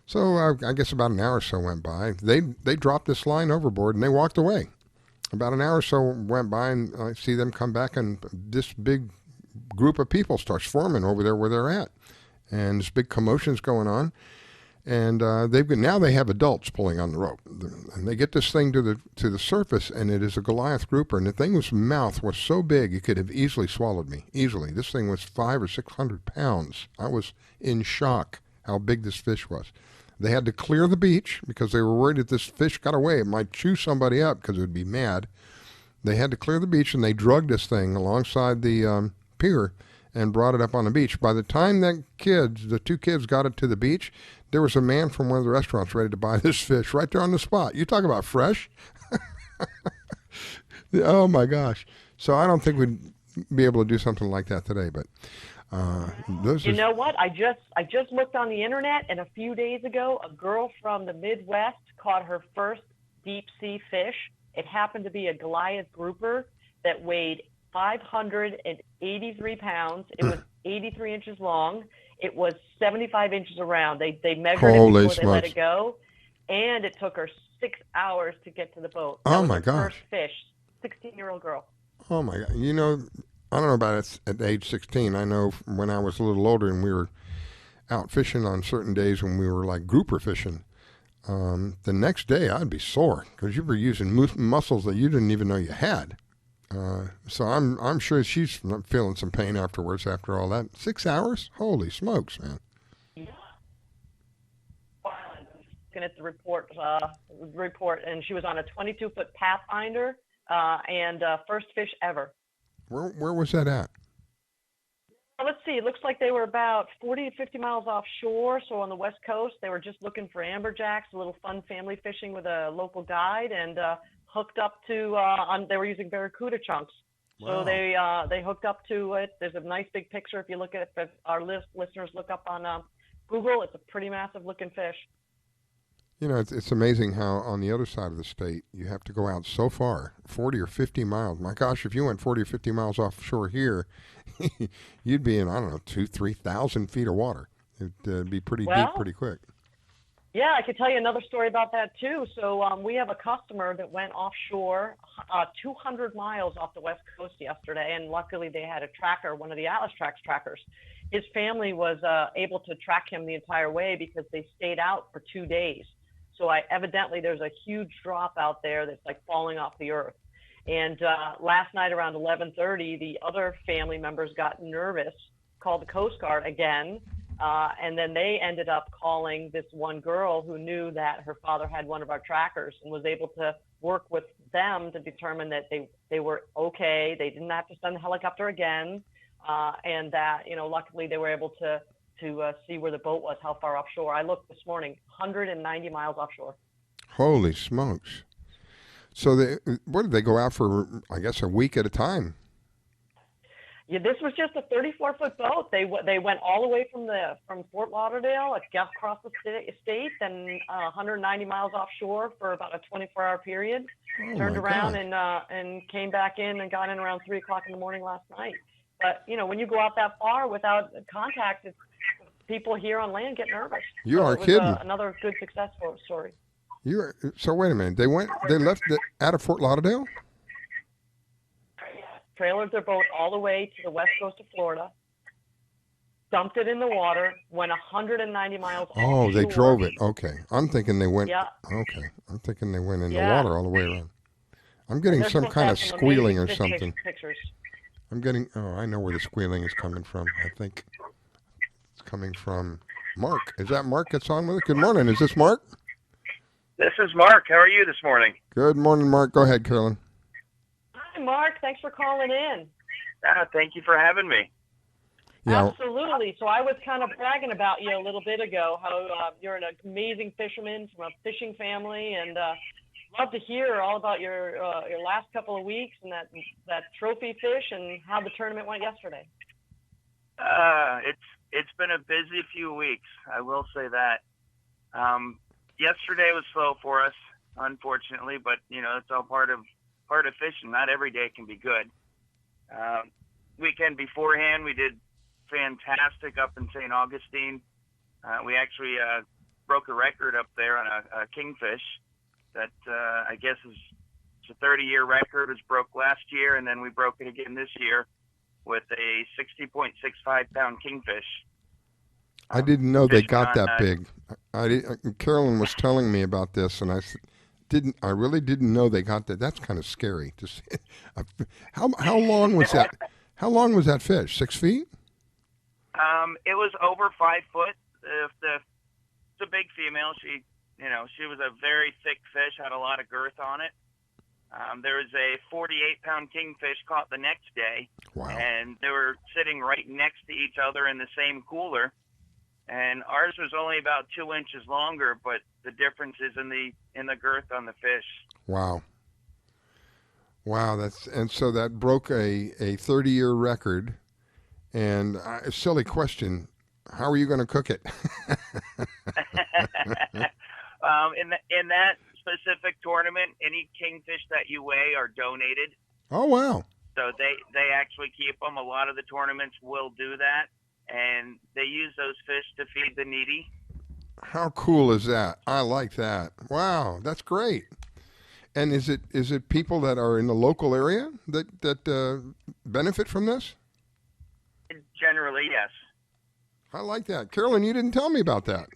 So I guess about an hour or so went by. They dropped this line overboard, and they walked away. About an hour or so went by, and I see them come back, and this big group of people starts forming over there where they're at. And this big commotion's going on. And now they have adults pulling on the rope. And they get this thing to the surface, and it is a Goliath grouper. And the thing's mouth was so big, it could have easily swallowed me. Easily. This thing was 500 or 600 pounds. I was in shock how big this fish was. They had to clear the beach because they were worried that this fish got away. It might chew somebody up because it would be mad. They had to clear the beach, and they drugged this thing alongside the pier and brought it up on the beach. By the time the two kids got it to the beach, there was a man from one of the restaurants ready to buy this fish right there on the spot. You talk about fresh. Oh, my gosh. So I don't think we'd be able to do something like that today, but... You know what? I just looked on the internet, and a few days ago, a girl from the Midwest caught her first deep sea fish. It happened to be a Goliath grouper that weighed 583 pounds. It was 83 inches long. It was 75 inches around. They measured Holy it before smokes. they let it go, and it took her 6 hours to get to the boat. Oh, my gosh. First fish, 16-year-old girl. Oh, my God. You know, I don't know about it at age 16. I know when I was a little older and we were out fishing on certain days when we were like grouper fishing, the next day I'd be sore because you were using muscles that you didn't even know you had. So I'm sure she's feeling some pain afterwards after all that. 6 hours? Holy smokes, man. Yeah. Looking at the report, and she was on a 22-foot Pathfinder and first fish ever. Where was that at? Let's see. It looks like they were about 40 to 50 miles offshore, so on the West Coast. They were just looking for amberjacks, a little fun family fishing with a local guide, and hooked up to. They were using barracuda chunks, so they hooked up to it. There's a nice big picture if you look at it. If our listeners look up on Google, it's a pretty massive looking fish. You know, it's amazing how on the other side of the state you have to go out so far, 40 or 50 miles. My gosh, if you went 40 or 50 miles offshore here, you'd be in, 2,000-3,000 feet of water. It'd be pretty deep pretty quick. Yeah, I could tell you another story about that too. So we have a customer that went offshore 200 miles off the West Coast yesterday, and luckily they had a tracker, one of the Atlas Trax trackers. His family was able to track him the entire way because they stayed out for 2 days. So evidently there's a huge drop out there that's like falling off the earth. And last night around 11:30, the other family members got nervous, called the Coast Guard again, and then they ended up calling this one girl who knew that her father had one of our trackers and was able to work with them to determine that they were okay. They didn't have to send the helicopter again, and that, luckily they were able to see where the boat was, how far offshore. I looked this morning, 190 miles offshore. Holy smokes. So what did they go out for, I guess, a week at a time? Yeah, this was just a 34-foot boat. They went all the way from Fort Lauderdale, across the state, then 190 miles offshore for about a 24-hour period. Turned around and came back in and got in around 3 o'clock in the morning last night. But, when you go out that far without contact, people here on land get nervous. You are kidding. Another good success story. So wait a minute. They left out of Fort Lauderdale? Trailered their boat all the way to the west coast of Florida, dumped it in the water, went 190 miles offshore. Oh, they drove it. Okay. I'm thinking they went. Yeah. Okay. I'm thinking they went in the water all the way around. I'm getting There's some kind of some squealing or amazing fish something. Pictures. I'm getting, I know where the squealing is coming from. I think it's coming from Mark. Is that Mark that's on with us? Good morning. Is this Mark? This is Mark. How are you this morning? Good morning, Mark. Go ahead, Carolyn. Hi, Mark. Thanks for calling in. Thank you for having me. Yeah. Absolutely. So I was kind of bragging about you a little bit ago, how you're an amazing fisherman from a fishing family, and love to hear all about your last couple of weeks and that trophy fish and how the tournament went yesterday. It's been a busy few weeks. I will say that. Yesterday was slow for us, unfortunately, but it's all part of fishing. Not every day can be good. Weekend beforehand, we did fantastic up in St. Augustine. We actually broke a record up there on a kingfish that I guess is a 30-year record. It was broke last year, and then we broke it again this year with a 60.65-pound kingfish. I didn't know they got on, that big. Carolyn was telling me about this, and I really didn't know they got that. That's kind of scary to see. How long was that? How long was that fish? 6 feet? It was over 5 foot. It's a big female. She was a very thick fish, had a lot of girth on it. There was a 48-pound kingfish caught the next day. Wow. And they were sitting right next to each other in the same cooler. And ours was only about 2 inches longer, but the difference is in the girth on the fish. Wow. Wow, so that broke a 30-year record. And a silly question, how are you going to cook it? In that specific tournament, any kingfish that you weigh are donated. Oh, wow. So they actually keep them. A lot of the tournaments will do that. And they use those fish to feed the needy. How cool is that? I like that. Wow, that's great. And is it people that are in the local area that benefit from this? Generally, yes. I like that. Carolyn, you didn't tell me about that.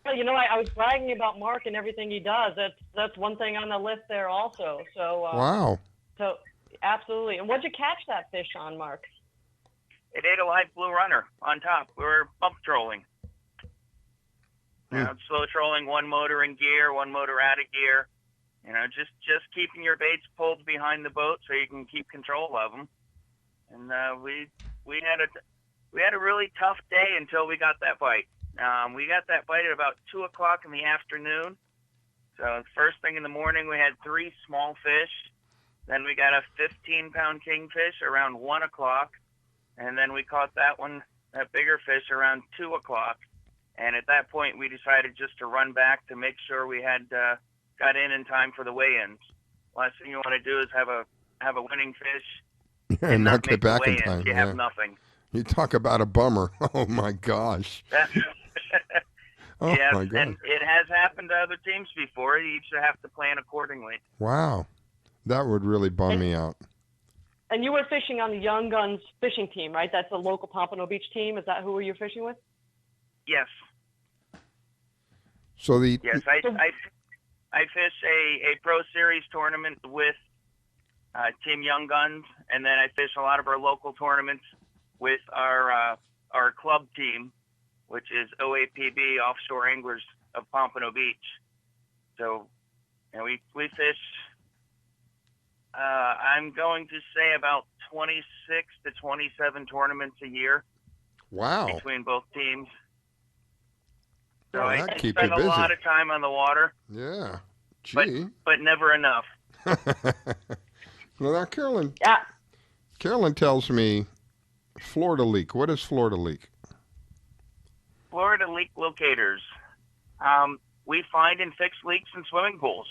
Well, I was bragging about Mark and everything he does. That's one thing on the list there also. So wow. So absolutely. And what'd you catch that fish on, Mark? It ate a live blue runner on top. We were bump trolling. Slow trolling, one motor in gear, one motor out of gear. Just keeping your baits pulled behind the boat so you can keep control of them. And we had a really tough day until we got that bite. We got that bite at about 2 o'clock in the afternoon. So first thing in the morning, we had 3 small fish. Then we got a 15-pound kingfish around 1 o'clock. And then we caught that bigger fish around 2 o'clock. And at that point, we decided just to run back to make sure we had got in time for the weigh-ins. Last thing you want to do is have a winning fish and not get back in time. You have nothing. You talk about a bummer. Oh, my gosh. Oh, yes, my God. And it has happened to other teams before. You just have to plan accordingly. Wow. That would really bum me out. And you were fishing on the Young Guns fishing team, right? That's a local Pompano Beach team. Is that who you're fishing with? Yes. So I fish a Pro Series tournament with Team Young Guns, and then I fish a lot of our local tournaments with our club team, which is OAPB, Offshore Anglers of Pompano Beach. So we fish, I'm going to say about 26 to 27 tournaments a year. Wow. Between both teams. So well, I spend a lot of time on the water. Yeah. Gee. But never enough. Well, now, Carolyn. Yeah. Carolyn tells me Florida leak. What is Florida leak? Florida leak locators. We find and fix leaks in swimming pools.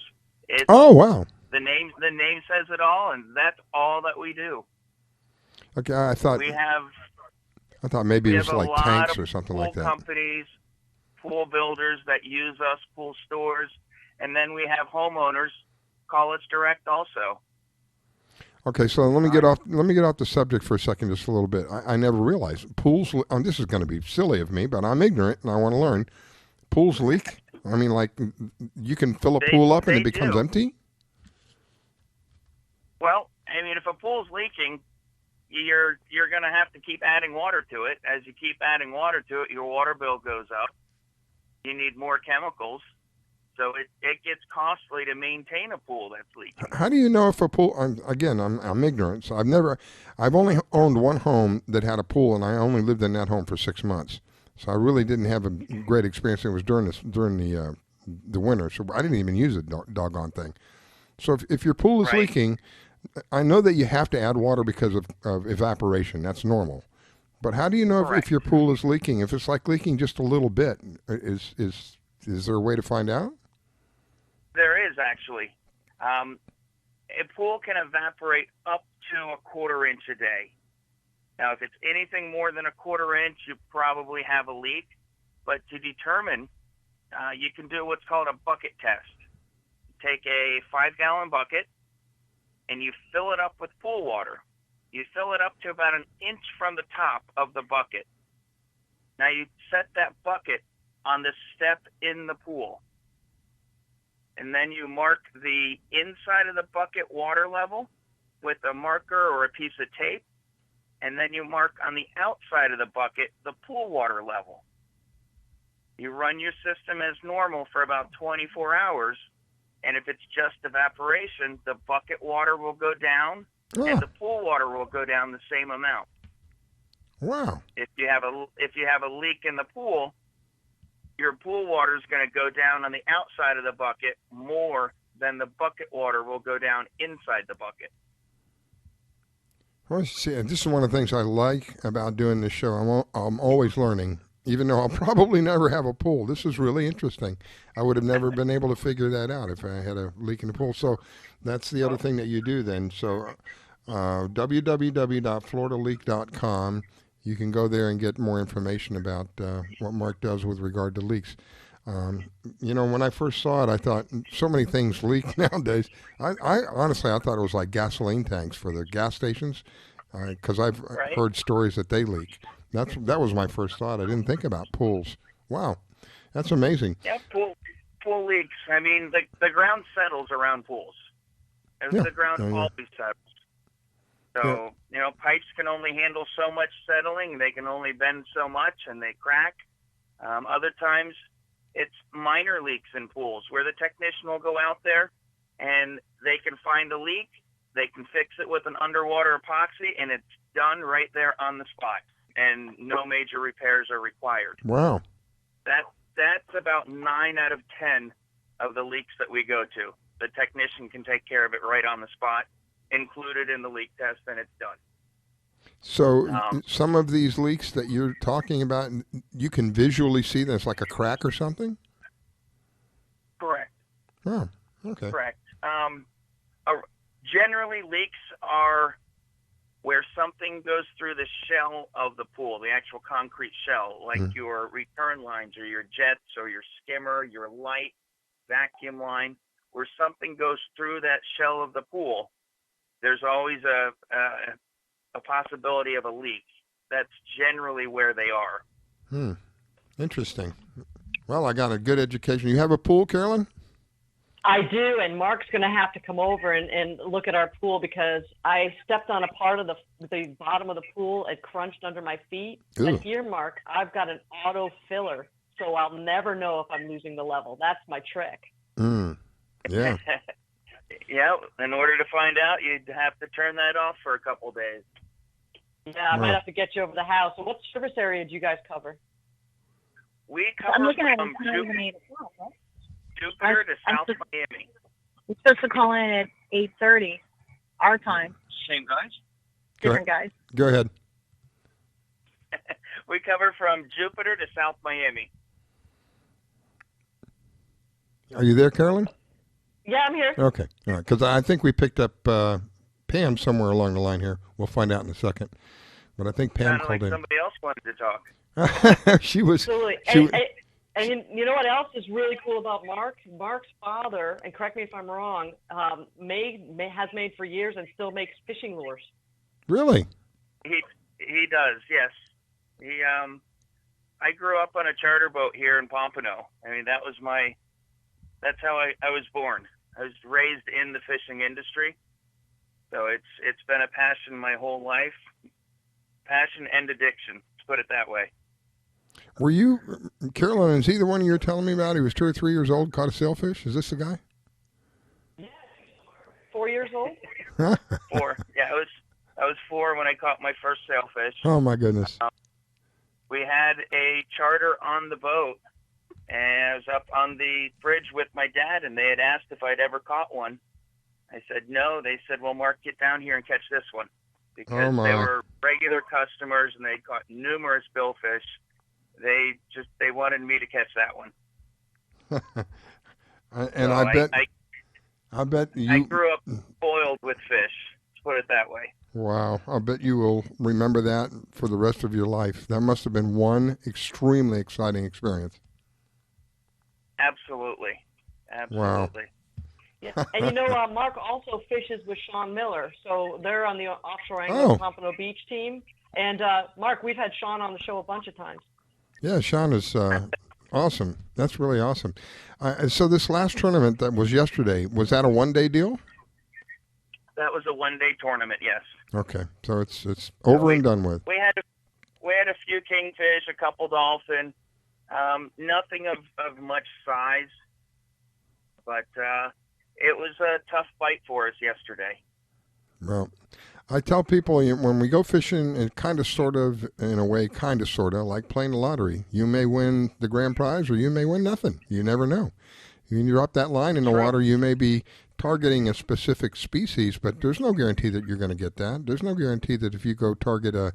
Oh, wow. The name says it all, and that's all that we do. Okay, I thought maybe it was like tanks or something like that. Companies, pool builders that use us, pool stores, and then we have homeowners call us direct also. Okay, so let me get off the subject for a second, just a little bit. I never realized pools. This is going to be silly of me, but I'm ignorant and I want to learn. Pools leak. I mean, like you can fill a pool up and it becomes empty. Well, I mean, if a pool's leaking, you're going to have to keep adding water to it. As you keep adding water to it, your water bill goes up. You need more chemicals. So it gets costly to maintain a pool that's leaking. How do you know if a pool? I'm ignorant. So I've only owned one home that had a pool, and I only lived in that home for 6 months. So I really didn't have a great experience. It was during the winter, so I didn't even use the doggone thing. So if your pool is leaking, I know that you have to add water because of evaporation. That's normal. But how do you know if your pool is leaking? If it's like leaking just a little bit, is there a way to find out? There is actually. A pool can evaporate up to a quarter inch a day. Now, if it's anything more than a quarter inch, you probably have a leak. But to determine, you can do what's called a bucket test. Take a 5-gallon bucket and you fill it up with pool water. You fill it up to about an inch from the top of the bucket. Now you set that bucket on the step in the pool. And then you mark the inside of the bucket water level with a marker or a piece of tape. And then you mark on the outside of the bucket the pool water level. You run your system as normal for about 24 hours. And if it's just evaporation, the bucket water will go down and the pool water will go down the same amount. Wow. If you have a leak in the pool, your pool water is going to go down on the outside of the bucket more than the bucket water will go down inside the bucket. Well, see, this is one of the things I like about doing this show. I'm always learning, even though I'll probably never have a pool. This is really interesting. I would have never been able to figure that out if I had a leak in the pool. So that's the other thing that you do then. So www.floridaleak.com. You can go there and get more information about what Mark does with regard to leaks. When I first saw it, I thought so many things leak nowadays. I honestly thought it was like gasoline tanks for the gas stations, because I've heard stories that they leak. That was my first thought. I didn't think about pools. Wow, that's amazing. Yeah, pool leaks. I mean, the ground settles around pools. The ground always settles. So, pipes can only handle so much settling. They can only bend so much, and they crack. Other times, it's minor leaks in pools where the technician will go out there and they can find a leak. They can fix it with an underwater epoxy, and it's done right there on the spot, and no major repairs are required. Wow. That's about 9 out of 10 of the leaks that we go to. The technician can take care of it right on the spot, included in the leak test, and it's done. So some of these leaks that you're talking about, you can visually see that it's like a crack or something? Correct. Oh, okay. Correct. Generally, leaks are where something goes through the shell of the pool, the actual concrete shell, like your return lines or your jets or your skimmer, your light, vacuum line, where something goes through that shell of the pool. There's always a possibility of a leak. That's generally where they are. Interesting. Well, I got a good education. You have a pool, Carolyn? I do, and Mark's going to have to come over and look at our pool because I stepped on a part of the bottom of the pool. It crunched under my feet. Ooh. And here, Mark, I've got an auto filler, so I'll never know if I'm losing the level. That's my trick. Yeah. Yeah, in order to find out, you'd have to turn that off for a couple days. Yeah, I might have to get you over the house. So what service area do you guys cover? We cover from Jupiter to South Miami. We're supposed to call in at 8:30 our time. Same guys? Different guys. Go ahead. We cover from Jupiter to South Miami. Are you there, Carolyn? Yeah, I'm here. Okay. All right. Because I think we picked up Pam somewhere along the line here. We'll find out in a second. But I think Pam called in. Somebody else wanted to talk. She was. Absolutely. And you know what else is really cool about Mark? Mark's father, and correct me if I'm wrong, has made for years and still makes fishing lures. Really? He does, yes. I grew up on a charter boat here in Pompano. I mean, that's how I was born. I was raised in the fishing industry. So it's been a passion my whole life. Passion and addiction, to put it that way. Were you, Carolyn, is he the one you were telling me about? He was 2 or 3 years old, caught a sailfish? Is this the guy? 4 years old? 4. Yeah, I was 4 when I caught my first sailfish. Oh, my goodness. We had a charter on the boat, and I was up on the bridge with my dad, and they had asked if I'd ever caught one. I said no. They said, well, Mark, get down here and catch this one. Because they were regular customers, and they'd caught numerous billfish. They wanted me to catch that one. And so I bet you... I grew up spoiled with fish, to put it that way. Wow. I bet you will remember that for the rest of your life. That must have been one extremely exciting experience. Absolutely. Wow. Yeah. And Mark also fishes with Sean Miller, so they're on the offshore angle Pompano Beach team. And Mark, we've had Sean on the show a bunch of times. Yeah, Sean is awesome. That's really awesome. So this last tournament that was yesterday, was that a one-day deal? That was a one-day tournament, yes. Okay, so it's over and done with. We had a few kingfish, a couple dolphin, nothing of much size, but it was a tough fight for us yesterday. Well, I tell people when we go fishing, it kind of, sort of, in a way, kind of, sort of, like playing the lottery. You may win the grand prize or you may win nothing. You never know. When you drop that line in the water, you may be targeting a specific species, but there's no guarantee that you're going to get that. There's no guarantee that if you go target a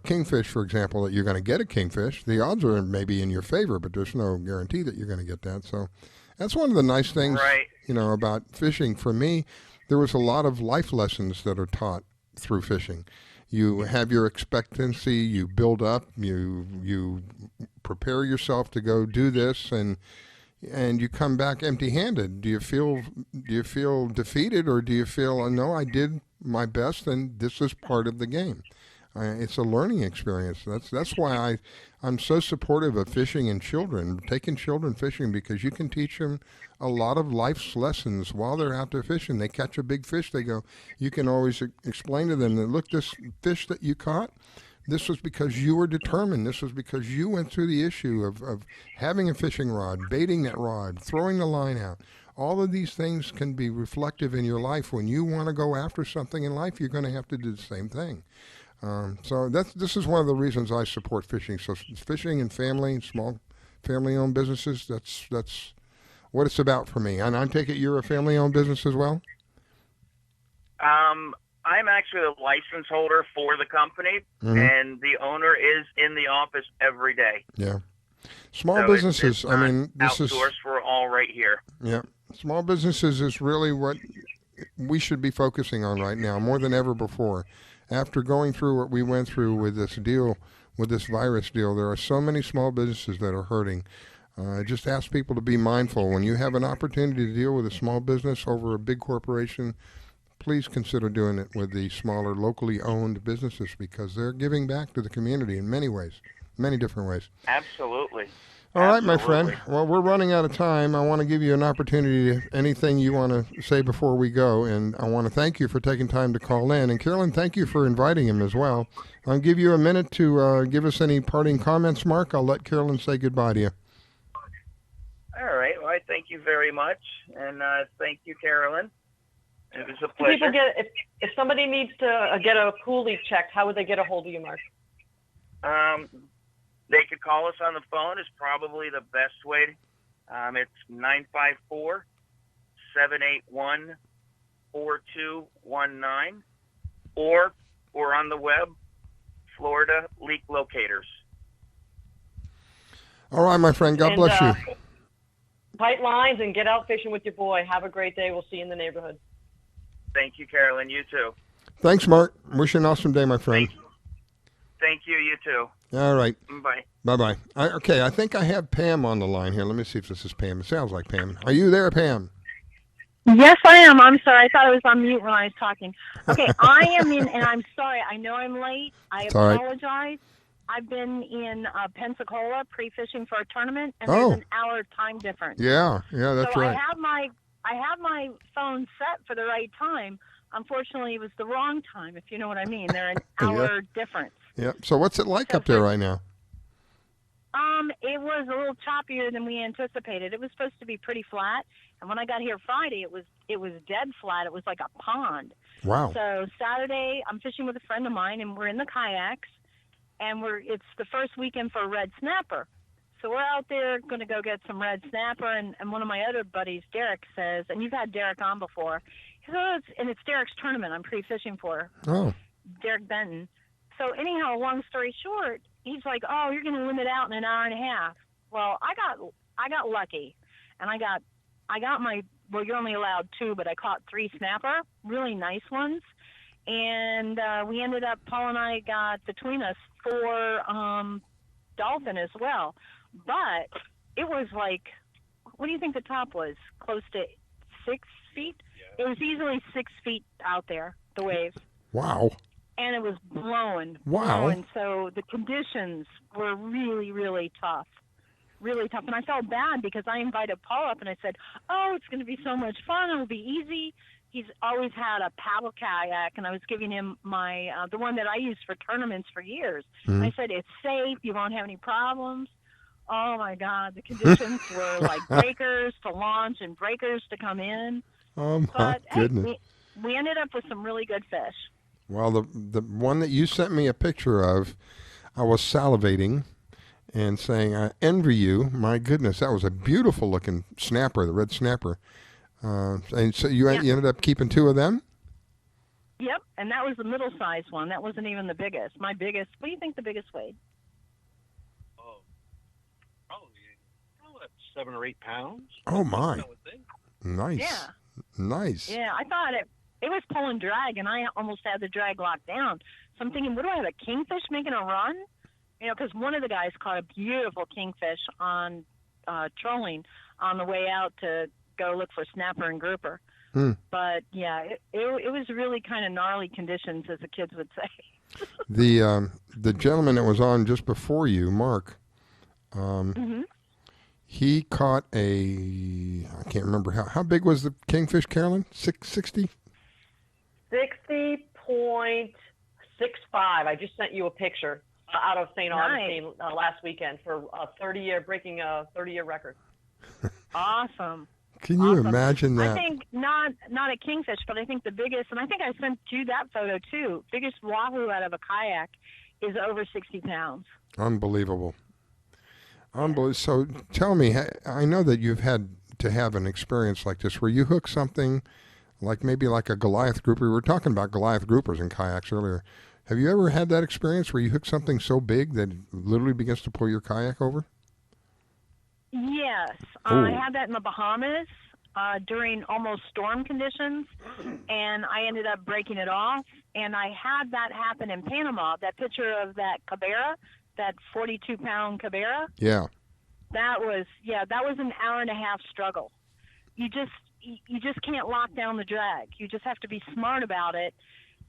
kingfish, for example, that you're going to get a kingfish. The odds are maybe in your favor, but there's no guarantee that you're going to get that. So that's one of the nice things, about fishing. For me, there was a lot of life lessons that are taught through fishing. You have your expectancy, you build up, you prepare yourself to go do this, and you come back empty-handed. Do you feel defeated, or do you feel, no, I did my best and this is part of the game? It's a learning experience. That's why I'm so supportive of fishing and children, taking children fishing, because you can teach them a lot of life's lessons while they're out there fishing. They catch a big fish, you can always explain to them that, look, this fish that you caught, this was because you were determined. This was because you went through the issue of having a fishing rod, baiting that rod, throwing the line out. All of these things can be reflective in your life. When you want to go after something in life, you're going to have to do the same thing. So this is one of the reasons I support fishing. So fishing and small family-owned businesses, that's what it's about for me. And I take it you're a family-owned business as well? I'm actually a license holder for the company, and the owner is in the office every day. Yeah. Small businesses, this is outsourced. We're all right here. Yeah. Small businesses is really what we should be focusing on right now, more than ever before. After going through what we went through with this deal, with this virus deal, there are so many small businesses that are hurting. I just ask people to be mindful. When you have an opportunity to deal with a small business over a big corporation, please consider doing it with the smaller, locally owned businesses, because they're giving back to the community in many ways, many different ways. Absolutely. All right, my friend. Well, we're running out of time. I want to give you an opportunity, anything you want to say before we go, and I want to thank you for taking time to call in. And Carolyn, thank you for inviting him as well. I'll give you a minute to give us any parting comments, Mark. I'll let Carolyn say goodbye to you. All right. Well, I thank you very much, and thank you, Carolyn. It was a pleasure. If somebody needs to get a coolie checked, how would they get a hold of you, Mark? They could call us on the phone is probably the best way. It's 954-781-4219, or we're on the web, Florida Leak Locators. All right, my friend. God bless you. Tight lines and get out fishing with your boy. Have a great day. We'll see you in the neighborhood. Thank you, Carolyn. You too. Thanks, Mark. Wish you an awesome day, my friend. Thank you. You too. All right. Bye. Bye-bye. Okay, I think I have Pam on the line here. Let me see if this is Pam. It sounds like Pam. Are you there, Pam? Yes, I am. I'm sorry. I thought I was on mute when I was talking. Okay, I am in, and I'm sorry. I know I'm late. I apologize. Right. I've been in Pensacola pre-fishing for a tournament, and there's an hour time difference. Yeah, that's right. I have my phone set for the right time, unfortunately, it was the wrong time, if you know what I mean. They're an hour difference. Yep. So what's it like up there right now? It was a little choppier than we anticipated. It was supposed to be pretty flat, and when I got here Friday, it was dead flat. It was like a pond. Wow. So Saturday, I'm fishing with a friend of mine, and we're in the kayaks, and it's the first weekend for red snapper. So we're out there going to go get some red snapper, and one of my other buddies, Derek, says, and you've had Derek on before, he says, it's Derek's tournament I'm pre-fishing for. Oh. Derek Benton. So anyhow, long story short, he's like, "Oh, you're going to limit out in an hour and a half." Well, I got lucky, and I got my, well, you're only allowed 2, but I caught 3 snapper, really nice ones, and we ended up, Paul and I got between us 4 dolphin as well, but it was like, what do you think the top was? Close to 6 feet? Yeah. It was easily 6 feet out there, the wave. Wow. And it was blowing. Wow. Blowing. So the conditions were really, really tough. Really tough. And I felt bad because I invited Paul up and I said, "Oh, it's going to be so much fun. It'll be easy." He's always had a paddle kayak, and I was giving him my the one that I used for tournaments for years. Mm-hmm. I said, "It's safe. You won't have any problems." Oh, my God. The conditions were like breakers to launch and breakers to come in. Oh, my goodness. Hey, we ended up with some really good fish. Well, the one that you sent me a picture of, I was salivating and saying, "I envy you." My goodness, that was a beautiful looking snapper, the red snapper. And so you ended up keeping 2 of them? Yep, and that was the middle-sized one. That wasn't even the biggest. My biggest, what do you think the biggest weighed? Oh, probably 7 or 8 pounds. Oh, my. Nice. Yeah. Nice. Yeah, I thought it was pulling drag, and I almost had the drag locked down. So I'm thinking, what do I have, a kingfish making a run? You know, because one of the guys caught a beautiful kingfish on trolling on the way out to go look for snapper and grouper. But, yeah, it was really kind of gnarly conditions, as the kids would say. The gentleman that was on just before you, Mark, he caught I can't remember, how big was the kingfish, Carolyn? 60? 60.65. I just sent you a picture out of St. Augustine last weekend for a 30-year, breaking a 30-year record. Awesome. Can you imagine that? I think not a kingfish, but I think the biggest, and I think I sent you that photo too, biggest wahoo out of a kayak is over 60 pounds. Unbelievable. So tell me, I know that you've had to have an experience like this where you hook something like maybe like a Goliath grouper. We were talking about Goliath groupers in kayaks earlier. Have you ever had that experience where you hook something so big that it literally begins to pull your kayak over? Yes. I had that in the Bahamas during almost storm conditions, and I ended up breaking it off. And I had that happen in Panama, that picture of that cabera, that 42-pound cabera. Yeah. That was an hour and a half struggle. You just can't lock down the drag. You just have to be smart about it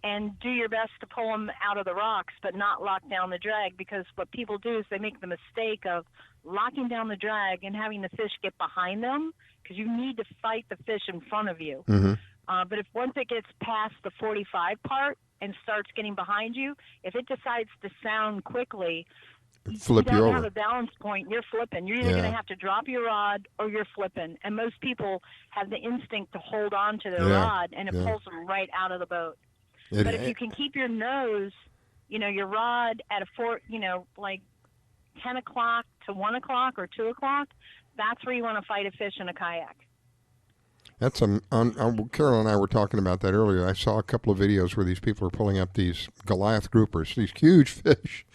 and do your best to pull them out of the rocks, but not lock down the drag, because what people do is they make the mistake of locking down the drag and having the fish get behind them, because you need to fight the fish in front of you. Mm-hmm. But if once it gets past the 45 part and starts getting behind you, if it decides to sound quickly, flip you don't over. have a balance point, you're flipping. You're either going to have to drop your rod or you're flipping. And most people have the instinct to hold on to their rod, and it pulls them right out of the boat. But if you can keep your nose, your rod at like 10 o'clock to 1 o'clock or 2 o'clock, that's where you want to fight a fish in a kayak. That's Carol and I were talking about that earlier. I saw a couple of videos where these people are pulling up these Goliath groupers, these huge fish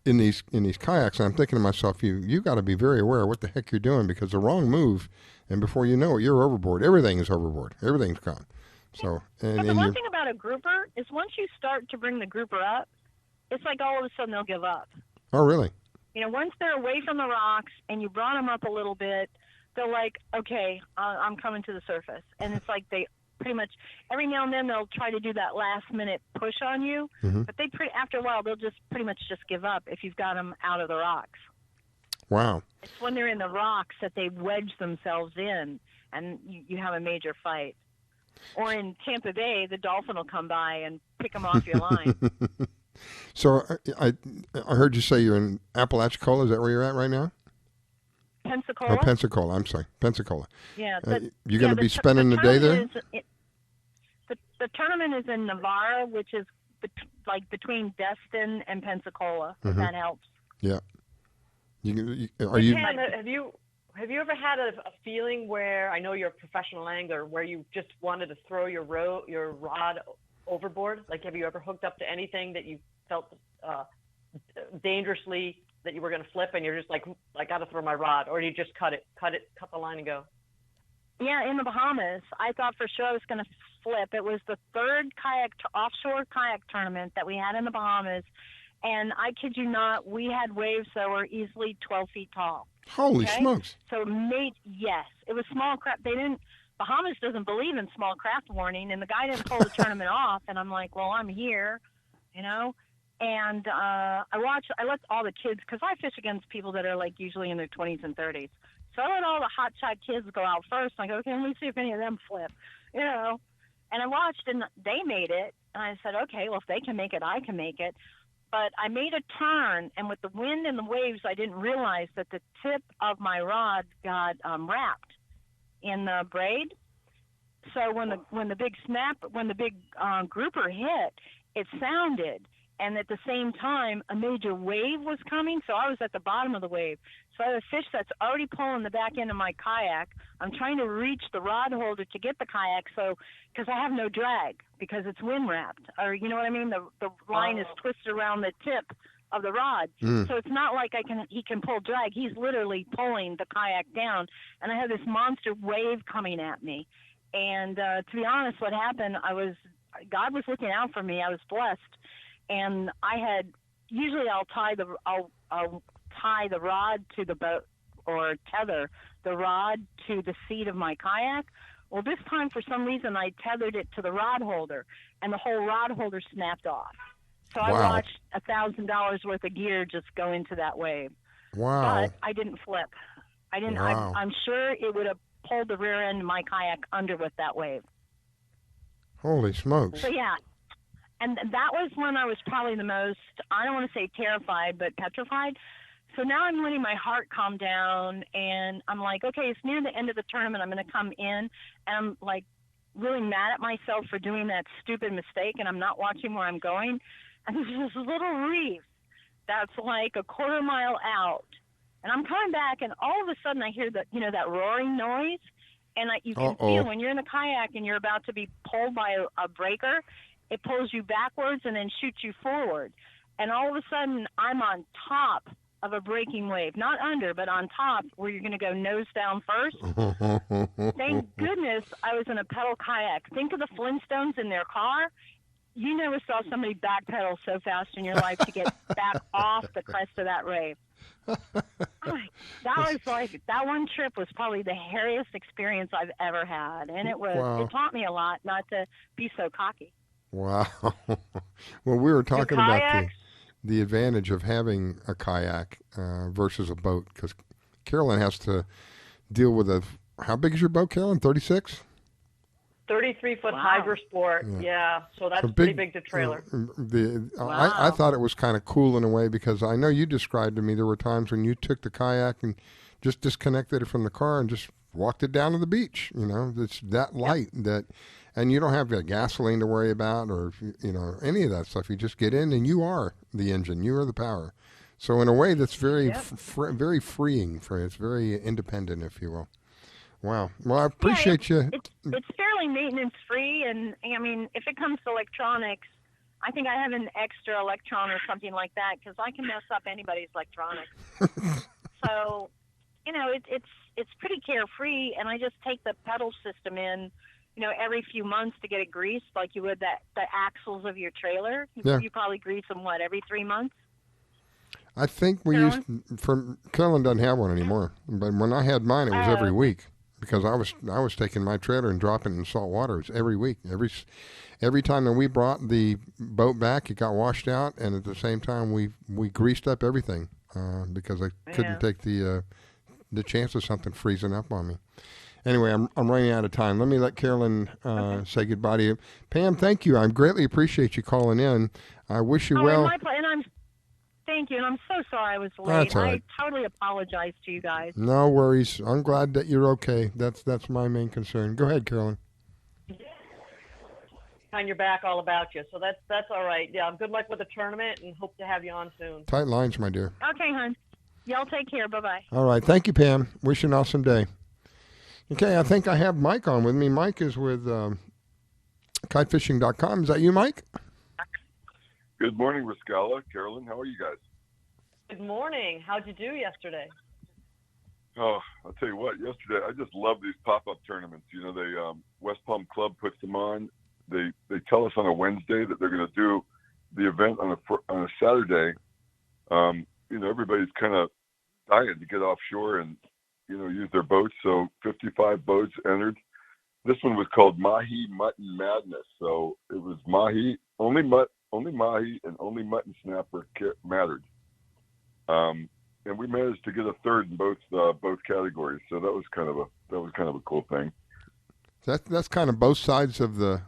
in these kayaks. And I'm thinking to myself, you got to be very aware of what the heck you're doing, because the wrong move, and before you know it, you're overboard. Everything is overboard. Everything's gone. So, but the one thing about a grouper is once you start to bring the grouper up, it's like all of a sudden they'll give up. Oh, really? Once they're away from the rocks and you brought them up a little bit, they're like, okay, I'm coming to the surface. And it's like they pretty much, every now and then they'll try to do that last minute push on you, but after a while they'll just pretty much just give up if you've got them out of the rocks. Wow. It's when they're in the rocks that they wedge themselves in, and you have a major fight. Or in Tampa Bay, the dolphin will come by and pick them off your line. So I heard you say you're in Apalachicola. Is that where you're at right now? Pensacola? Oh, Pensacola. I'm sorry, Pensacola. Yeah. You're going to be spending the day there? The tournament is in Navarre, which is between Destin and Pensacola, if that helps. Yeah. Pam, have you ever had a feeling where, I know you're a professional angler, where you just wanted to throw your rod overboard? Like, have you ever hooked up to anything that you felt dangerously that you were going to flip, and you're just like, I got to throw my rod, or you just cut the line and go? Yeah, in the Bahamas, I thought for sure I was going to flip. It was the third offshore kayak tournament that we had in the Bahamas, and I kid you not, we had waves that were easily 12 feet tall. Holy smokes! So it was small craft. Bahamas doesn't believe in small craft warning, and the guy didn't pull the tournament off, and I'm like, well, I'm here, and I let all the kids, because I fish against people that are like usually in their 20s and 30s. So I let all the hotshot kids go out first. I go, okay, let me see if any of them flip, And I watched, and they made it. And I said, okay, well, if they can make it, I can make it. But I made a turn, and with the wind and the waves, I didn't realize that the tip of my rod got wrapped in the braid. So when the big grouper hit, it sounded. And at the same time, a major wave was coming, so I was at the bottom of the wave. So I have a fish that's already pulling the back end of my kayak. I'm trying to reach the rod holder to get the kayak, because I have no drag, because it's wind wrapped. Or, you know what I mean? The line is twisted around the tip of the rod. So it's not like he can pull drag. He's literally pulling the kayak down. And I have this monster wave coming at me. And to be honest, what happened, God was looking out for me. I was blessed. And usually I'll tie the rod to the boat, or tether the rod to the seat of my kayak. Well, this time for some reason I tethered it to the rod holder, and the whole rod holder snapped off. So I watched $1,000 worth of gear just go into that wave. Wow! But I didn't flip. I didn't. Wow. I'm sure it would have pulled the rear end of my kayak under with that wave. Holy smokes! So yeah. And that was when I was probably the most, I don't want to say terrified, but petrified. So now I'm letting my heart calm down, and I'm like, okay, it's near the end of the tournament. I'm going to come in, and I'm like really mad at myself for doing that stupid mistake, and I'm not watching where I'm going. And there's this little reef that's like a quarter mile out. And I'm coming back, and all of a sudden I hear that roaring noise. And you can feel when you're in the kayak and you're about to be pulled by a breaker, it pulls you backwards and then shoots you forward. And all of a sudden, I'm on top of a breaking wave. Not under, but on top, where you're going to go nose down first. Thank goodness I was in a pedal kayak. Think of the Flintstones in their car. You never saw somebody backpedal so fast in your life to get back off the crest of that wave. That one trip was probably the hairiest experience I've ever had. And it taught me a lot not to be so cocky. Wow. Well, we were talking about the advantage of having a kayak versus a boat, because Carolyn has to deal with how big is your boat, Carolyn? 36? 33-foot Hydro Sport. Yeah, so that's pretty big to trailer. I thought it was kind of cool in a way, because I know you described to me there were times when you took the kayak and just disconnected it from the car and just walked it down to the beach. It's that light that. And you don't have gasoline to worry about, or any of that stuff. You just get in, and you are the engine. You are the power. So in a way, that's very, very freeing. It's very independent, if you will. Wow. Well, I appreciate you. It's fairly maintenance free, and I mean, if it comes to electronics, I think I have an extra electron or something like that, because I can mess up anybody's electronics. So, it's pretty carefree, and I just take the pedal system in. Every few months to get it greased, like you would the axles of your trailer. You probably grease them, every 3 months? I think Carolyn doesn't have one anymore. But when I had mine, it was every week, because I was taking my trailer and dropping it in salt water. It's every week. Every time that we brought the boat back, it got washed out, and at the same time we greased up everything because I couldn't take the chance of something freezing up on me. Anyway, I'm running out of time. Let me let Carolyn say goodbye to you. Pam, thank you. I greatly appreciate you calling in. I wish you well. Thank you, and I'm so sorry I was late. That's all right. I totally apologize to you guys. No worries. I'm glad that you're okay. That's my main concern. Go ahead, Carolyn. On your back, all about you. So that's all right. Yeah, good luck with the tournament, and hope to have you on soon. Tight lines, my dear. Okay, hon. Y'all take care. Bye-bye. All right. Thank you, Pam. Wish you an awesome day. Okay, I think I have Mike on with me. Mike is with kitefishing.com. Is that you, Mike? Good morning, Riscala. Carolyn, how are you guys? Good morning. How'd you do yesterday? Oh, I'll tell you what. Yesterday, I just love these pop-up tournaments. You know, they West Palm Club puts them on. They tell us on a Wednesday that they're going to do the event on a Saturday. You know, everybody's kind of dying to get offshore and, you know, use their boats. So 55 boats entered. This one was called Mahi Mutton Madness. So it was Mahi, only Mahi and only mutton snapper mattered. And we managed to get a third in both categories. So that was kind of a cool thing. That's kind of both sides of the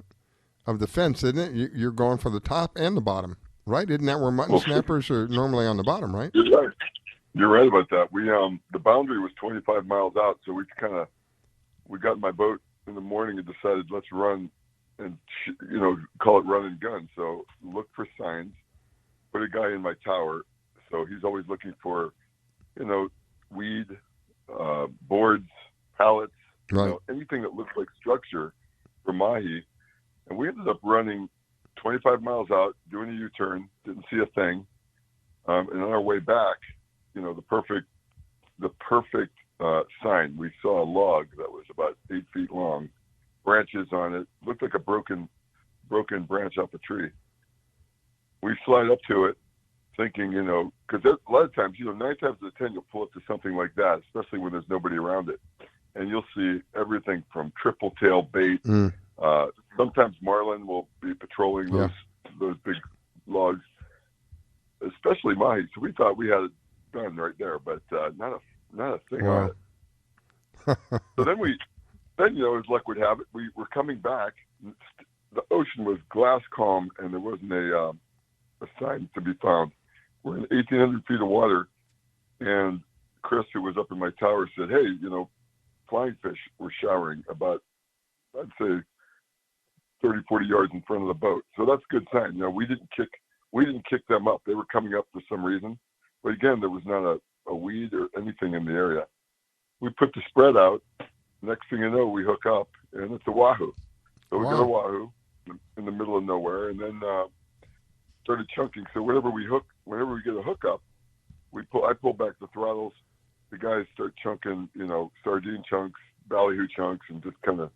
fence, isn't it? You're going for the top and the bottom, right? Isn't that where mutton snappers are normally on the bottom, right? You're right. You're right about that. We the boundary was 25 miles out, so we got in my boat in the morning and decided let's run and call it run and gun. So look for signs. Put a guy in my tower, so he's always looking for, weed, boards, pallets, right. Anything that looks like structure for mahi. And we ended up running 25 miles out, doing a U-turn, didn't see a thing. And on our way back, the perfect sign. We saw a log that was about 8 feet long, branches on it, looked like a broken branch off a tree. We slide up to it, thinking, because a lot of times, 9 times out of 10, you'll pull up to something like that, especially when there's nobody around it, and you'll see everything from triple tail bait. Sometimes marlin will be patrolling those big logs, especially mahi. So we thought we had it done right there, but not a thing on it. So then as luck would have it, we were coming back. The ocean was glass calm, and there wasn't a sign to be found. We're in 1,800 feet of water, and Chris, who was up in my tower, said, "Hey, flying fish were showering about, I'd say, 30, 40 yards in front of the boat." So that's a good sign. We didn't kick them up. They were coming up for some reason. But again, there was not a weed or anything in the area. We put the spread out. Next thing you know, we hook up, and it's a wahoo. So we got a wahoo in the middle of nowhere, and then started chunking. So whenever we get a hookup, I pull back the throttles. The guys start chunking, sardine chunks, ballyhoo chunks, and just kind of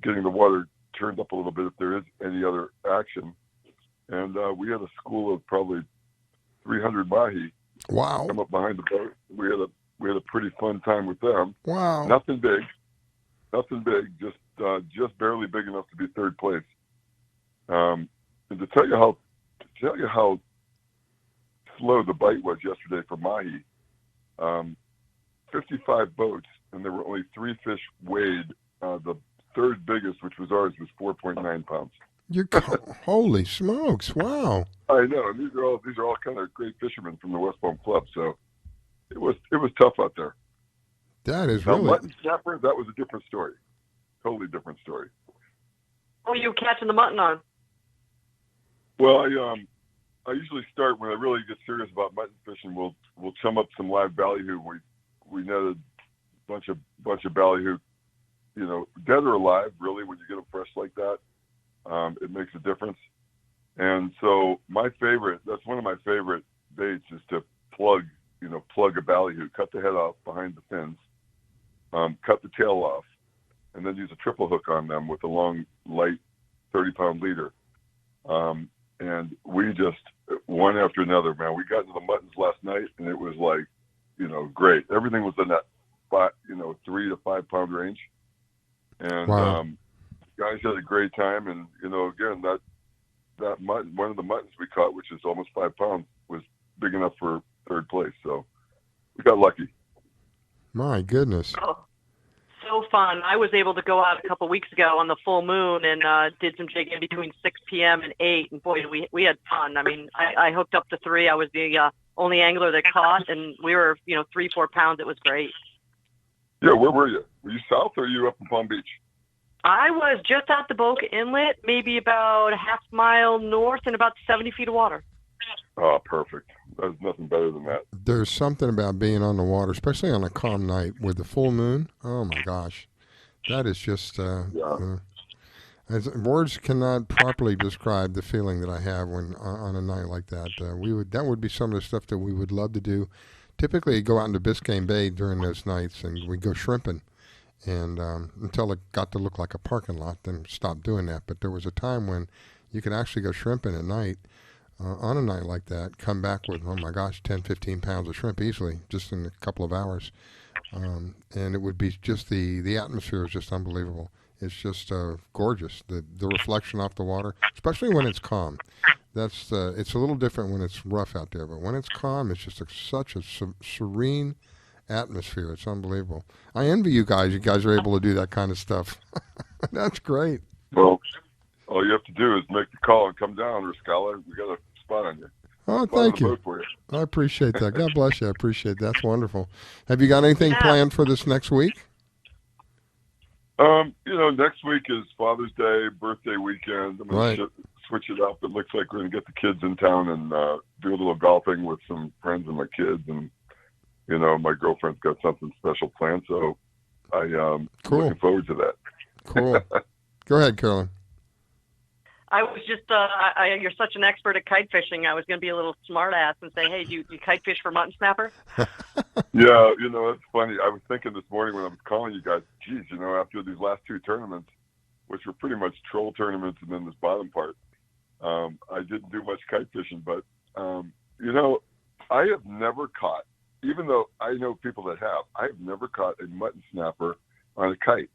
getting the water turned up a little bit if there is any other action. And we had a school of probably 300 mahi. Wow! Come up behind the boat. We had a pretty fun time with them. Wow! Nothing big, just barely big enough to be third place. And to tell you how slow the bite was yesterday for mahi, 55 boats, and there were only 3 fish weighed. The third biggest, which was ours, was 4.9 pounds. Holy smokes! Wow. I know. These are all kind of great fishermen from the West Palm Club. So it was tough out there. That is really mutton snapper. That was a different story. Totally different story. What were you catching the mutton on? Well, I usually start when I really get serious about mutton fishing. We'll chum up some live ballyhoo. We netted a bunch of ballyhoo, dead or alive. Really, when you get them fresh like that. It makes a difference. And so that's one of my favorite baits is to plug a ballyhoo, cut the head off behind the fins, cut the tail off, and then use a triple hook on them with a long, light 30-pound leader. And we just, one after another, man, we got into the muttons last night, and it was like, great. Everything was in that 3 to 5 pound range. And, wow. Guys had a great time, and again, that mutton, one of the muttons we caught, which is almost 5 pounds, was big enough for third place. So we got lucky. My goodness. Oh. so fun. I was able to go out a couple weeks ago on the full moon and did some jigging between 6 p.m. and 8. And boy, we had fun. I mean, I hooked up to 3. I was the only angler that caught, and we were, 3-4 pounds. It was great. Yeah, where were you? Were you south or were you up in Palm Beach? I was just at the Boca Inlet, maybe about a half mile north and about 70 feet of water. Oh, perfect. There's nothing better than that. There's something about being on the water, especially on a calm night with the full moon. Oh, my gosh. That is just, words cannot properly describe the feeling that I have when on a night like that. That would be some of the stuff that we would love to do. Typically, go out into Biscayne Bay during those nights, and we go shrimping. And until it got to look like a parking lot, then stopped doing that. But there was a time when you could actually go shrimping at night, on a night like that, come back with, oh my gosh, 10, 15 pounds of shrimp easily, just in a couple of hours. And it would be just the atmosphere is just unbelievable. It's just gorgeous. The reflection off the water, especially when it's calm. It's a little different when it's rough out there, but when it's calm, it's just such a serene atmosphere. It's unbelievable. I envy you guys. You guys are able to do that kind of stuff. That's great. Well, all you have to do is make the call and come down, Riscala. We got a spot on you. Oh, thank you. I appreciate that. God bless you. I appreciate that. That's wonderful. Have you got anything planned for this next week? Next week is Father's Day, birthday weekend. I'm going to switch it up. It looks like we're going to get the kids in town and do a little golfing with some friends and my kids. And, my girlfriend's got something special planned. So I'm looking forward to that. Cool. Go ahead, Carolyn. I was just, you're such an expert at kite fishing. I was going to be a little smart ass and say, hey, do you kite fish for mutton snapper? Yeah, it's funny. I was thinking this morning when I was calling you guys, geez, after these last 2 tournaments, which were pretty much troll tournaments and then this bottom part, I didn't do much kite fishing. But, I have never caught, even though I know people that have, I have never caught a mutton snapper on a kite.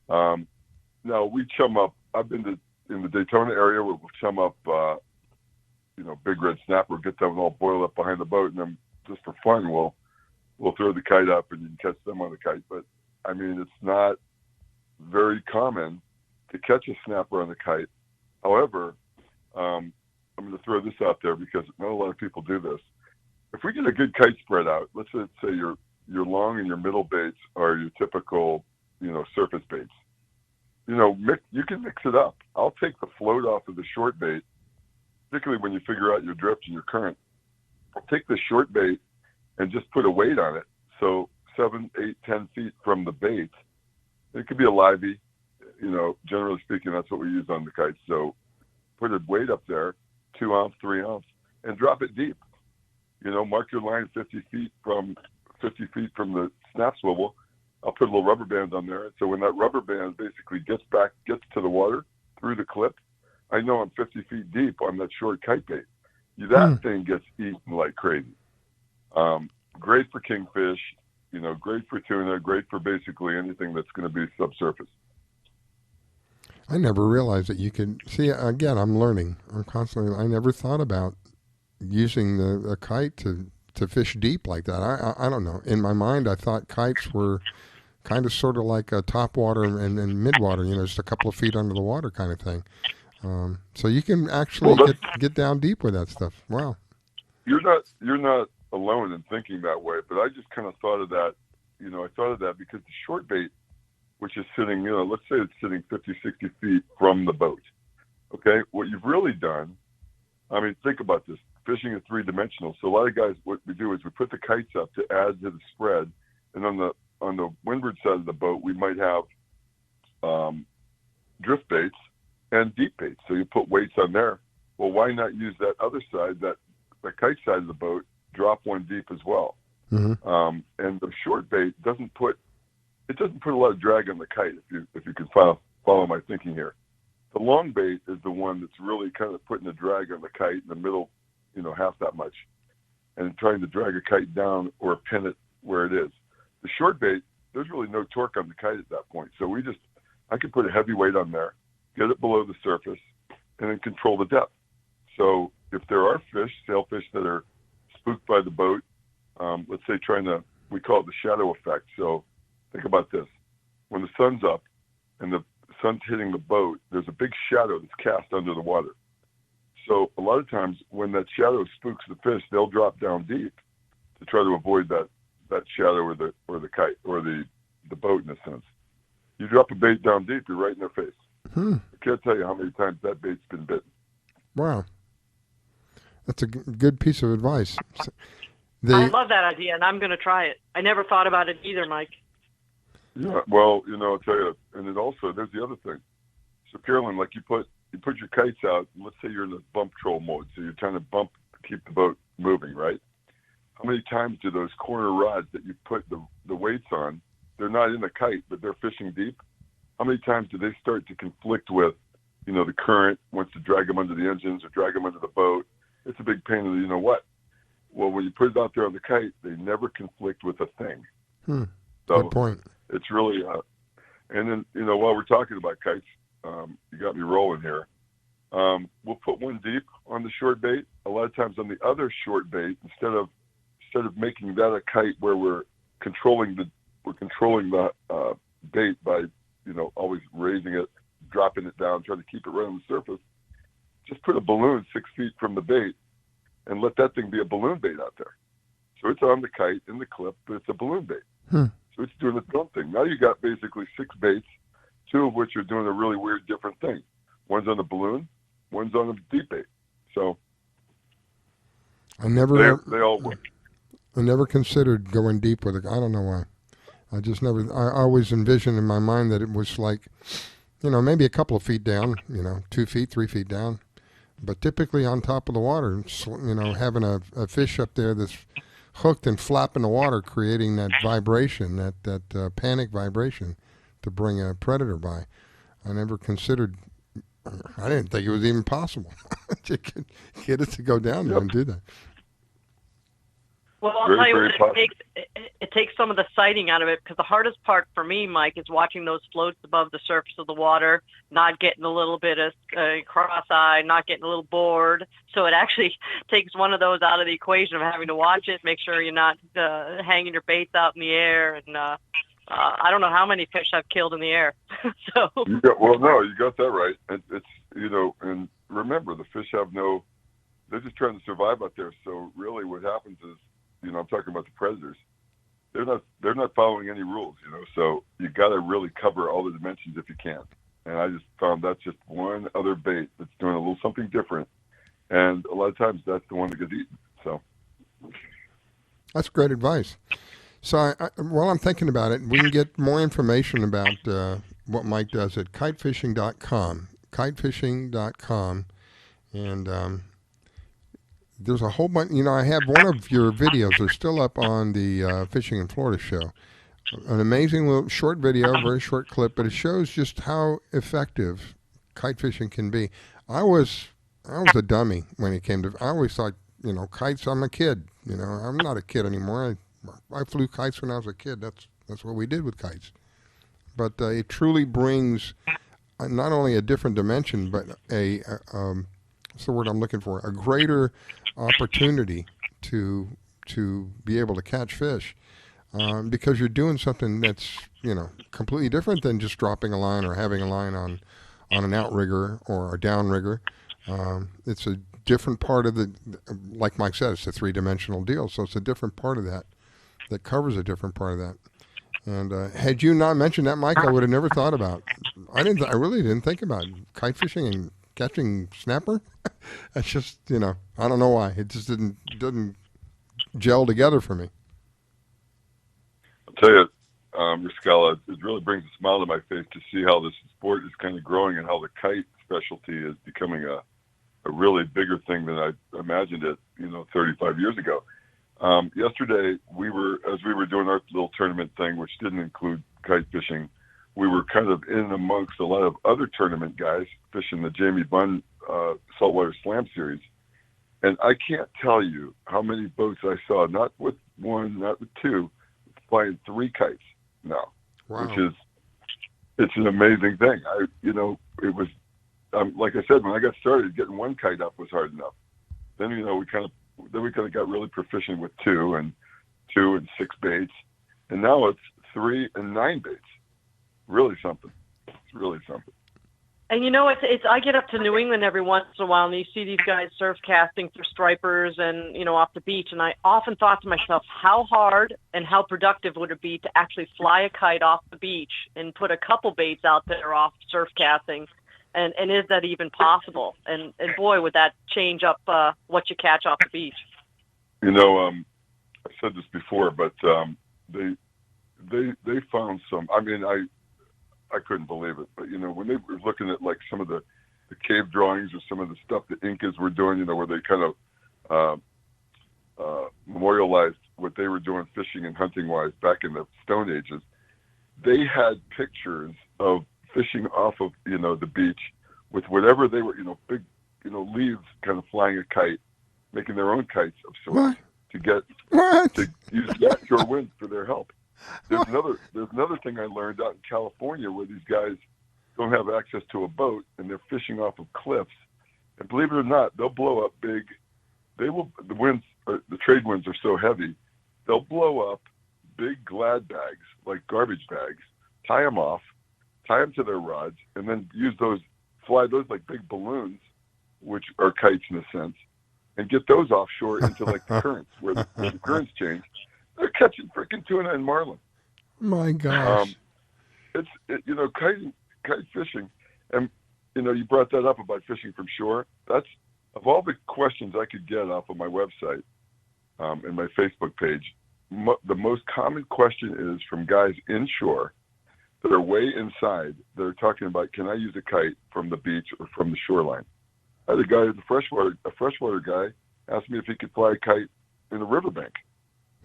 Now, we chum up. I've been in the Daytona area where we'll chum up, big red snapper, get them all boiled up behind the boat, and then just for fun, we'll throw the kite up and you can catch them on the kite. But, I mean, it's not very common to catch a snapper on the kite. However, I'm going to throw this out there because not a lot of people do this. If we get a good kite spread out, let's say your long and your middle baits are your typical, surface baits. You can mix it up. I'll take the float off of the short bait, particularly when you figure out your drift and your current. I'll take the short bait and just put a weight on it. So 7, 8, 10 feet from the bait, it could be a livey. Generally speaking, that's what we use on the kites. So put a weight up there, 2 ounce, 3 ounce, and drop it deep. Mark your line 50 feet from the snap swivel. I'll put a little rubber band on there. So when that rubber band basically gets to the water through the clip, I know I'm 50 feet deep on that short kite bait. That thing gets eaten like crazy. Great for kingfish, great for tuna, great for basically anything that's going to be subsurface. I never realized that you could see. Again, I'm learning. I never thought about using a kite to fish deep like that. I don't know. In my mind, I thought kites were kind of sort of like a top water and mid water, just a couple of feet under the water kind of thing. So you can actually get down deep with that stuff. Wow. You're not alone in thinking that way, but I just kind of thought of that. I thought of that because the short bait, which is sitting, let's say it's sitting 50, 60 feet from the boat. Okay. What you've really done, think about this. Fishing is 3-dimensional. So a lot of guys, what we do is we put the kites up to add to the spread. And on the windward side of the boat, we might have drift baits and deep baits. So you put weights on there. Well, why not use that other side, the kite side of the boat, drop one deep as well? Mm-hmm. And the short bait doesn't put a lot of drag on the kite, if you can follow my thinking here. The long bait is the one that's really kind of putting the drag on the kite in the middle, half that much, and trying to drag a kite down or pin it where it is. The short bait, there's really no torque on the kite at that point. So I can put a heavy weight on there, get it below the surface, and then control the depth. So if there are sailfish that are spooked by the boat, let's say we call it the shadow effect. So think about this. when the sun's up and the sun's hitting the boat, there's a big shadow that's cast under the water. So a lot of times when that shadow spooks the fish, they'll drop down deep to try to avoid that shadow or the kite or the boat in a sense. You drop a bait down deep, you're right in their face. I can't tell you how many times that bait's been bitten. Wow. That's a good piece of advice. I love that idea, and I'm going to try it. I never thought about it either, Mike. Yeah, well, I'll tell you, and then also there's the other thing. So, Carolyn, like you put your kites out, and let's say you're in a bump troll mode, so you're trying to keep the boat moving, right? How many times do those corner rods that you put the weights on, they're not in the kite, but they're fishing deep? How many times do they start to conflict with, the current wants to drag them under the engines or drag them under the boat? It's a big pain in the you-know-what. Well, when you put it out there on the kite, they never conflict with a thing. So good point. It's really, and then, while we're talking about kites, you got me rolling here. We'll put one deep on the short bait. A lot of times on the other short bait, instead of making that a kite where we're controlling the bait by, always raising it, dropping it down, trying to keep it right on the surface, just put a balloon 6 feet from the bait and let that thing be a balloon bait out there. So it's on the kite in the clip, but it's a balloon bait. So it's doing its own thing. Now you got basically 6 baits, 2 of which are doing a really weird, different thing. One's on the balloon, one's on the deep bait. So they all work. I never considered going deep with it. I don't know why. I always envisioned in my mind that it was like, maybe a couple of feet down, 2 feet, 3 feet down. But typically on top of the water, having a fish up there that's hooked and flapping the water, creating that vibration, that panic vibration to bring a predator by. I never considered, I didn't think it was even possible to get it to go down there and do that. Well, I'll tell you what, it takes some of the sighting out of it, because the hardest part for me, Mike, is watching those floats above the surface of the water, not getting a little bit of cross-eyed, not getting a little bored. So it actually takes one of those out of the equation of having to watch it, make sure you're not hanging your baits out in the air. And I don't know how many fish I've killed in the air. So you got that right. It's and remember, the fish they're just trying to survive out there. So really what happens is, I'm talking about the predators. They're not following any rules, so you got to really cover all the dimensions if you can. And I just found that's just one other bait that's doing a little something different. And a lot of times that's the one that gets eaten. So that's great advice. So while I'm thinking about it, we can get more information about what Mike does at kitefishing.com. Kitefishing.com. And there's a whole bunch, I have one of your videos. They're still up on the Fishing in Florida show. An amazing little short video, very short clip, but it shows just how effective kite fishing can be. I was a dummy when it came to, I always thought, kites, I'm a kid. I'm not a kid anymore. I flew kites when I was a kid. That's what we did with kites. But it truly brings not only a different dimension, but what's the word I'm looking for? A greater opportunity to be able to catch fish, because you're doing something that's completely different than just dropping a line or having a line on an outrigger or a downrigger. It's a different part of like Mike said, it's a 3-dimensional deal, so it's a different part of that covers a different part of that. And had you not mentioned that, Mike, I would have never thought about. I really didn't think about kite fishing and catching snapper. That's just, I don't know why. It just didn't gel together for me. I'll tell you, Riscala, it really brings a smile to my face to see how this sport is kind of growing and how the kite specialty is becoming a really bigger thing than I imagined it, 35 years ago. Yesterday, as we were doing our little tournament thing, which didn't include kite fishing, we were kind of in amongst a lot of other tournament guys fishing the Jamie Bunn Saltwater Slam Series. And I can't tell you how many boats I saw, not with one, not with two, flying 3 kites now, wow. It's an amazing thing. It was, like I said, when I got started, getting 1 kite up was hard enough. Then, we kind of got really proficient with 2 and 6 baits. And now it's 3 and 9 baits. really something. It's really something. And you know, it's I get up to New England every once in a while, and you see these guys surf casting through stripers and, you know, off the beach. And I often thought to myself, how hard and how productive would it be to actually fly a kite off the beach and put a couple baits out there off surf casting? And is that even possible? And boy, would that change up what you catch off the beach. You know, I said this before, but they found some. I mean, I couldn't believe it, but you know, when they were looking at like some of the cave drawings or some of the stuff the Incas were doing, you know, where they kind of memorialized what they were doing fishing and hunting wise back in the Stone Ages, they had pictures of fishing off of, you know, the beach with whatever they were, you know, big, you know, leaves kind of flying a kite, making their own kites of sorts to use the offshore winds for their help. There's another thing I learned out in California where these guys don't have access to a boat and they're fishing off of cliffs. And believe it or not, they'll blow up big. The winds, the trade winds are so heavy, they'll blow up big glad bags, like garbage bags, tie them to their rods, and then fly those like big balloons, which are kites in a sense, and get those offshore into like the currents where the currents change. They're catching freaking tuna and marlin. My gosh. You know, kite fishing, and you know, you brought that up about fishing from shore. That's, of all the questions I could get off of my website and my Facebook page, the most common question is from guys inshore that are way inside that are talking about, can I use a kite from the beach or from the shoreline? I had a guy at a freshwater guy asked me if he could fly a kite in a riverbank,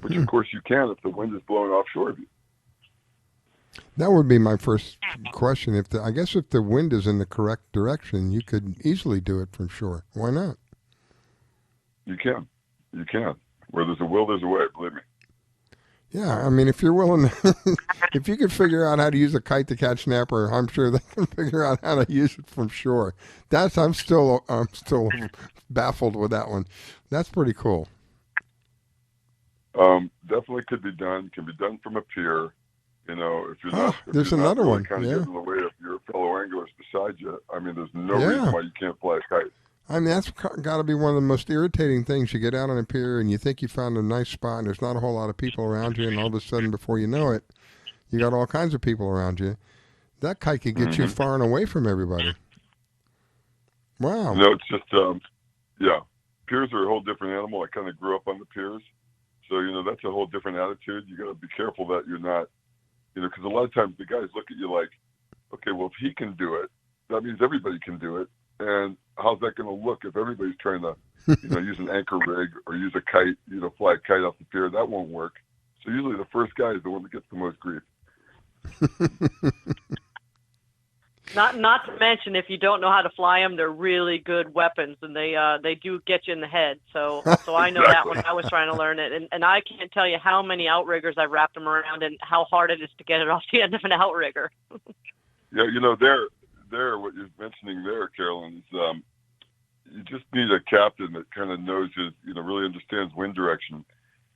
which of course you can if the wind is blowing offshore of you. That would be my first question. I guess if the wind is in the correct direction, you could easily do it from shore. Why not? You can. Where there's a will, there's a way, believe me. Yeah, I mean, if you're willing, if you could figure out how to use a kite to catch snapper, I'm sure they can figure out how to use it from shore. I'm still baffled with that one. That's pretty cool. Definitely could be done. Can be done from a pier. You know, if you're not, there's another one. Kind of getting in the way of your fellow anglers beside you. I mean, there's no reason why you can't fly a kite. I mean, that's got to be one of the most irritating things. You get out on a pier and you think you found a nice spot and there's not a whole lot of people around you, and all of a sudden, before you know it, you got all kinds of people around you. That kite could get you far and away from everybody. Wow. No, it's just, piers are a whole different animal. I kind of grew up on the piers. So, you know, that's a whole different attitude. You got to be careful that you're not, you know, because a lot of times the guys look at you like, okay, well, if he can do it, that means everybody can do it. And how's that going to look if everybody's trying to, you know, use an anchor rig or use a kite, you know, fly a kite off the pier? That won't work. So usually the first guy is the one that gets the most grief. Not to mention, if you don't know how to fly them, they're really good weapons, and they do get you in the head. So I know that when I was trying to learn it, and I can't tell you how many outriggers I've wrapped them around and how hard it is to get it off the end of an outrigger. Yeah, you know, what you're mentioning there, Carolyn, is you just need a captain that kind of knows really understands wind direction.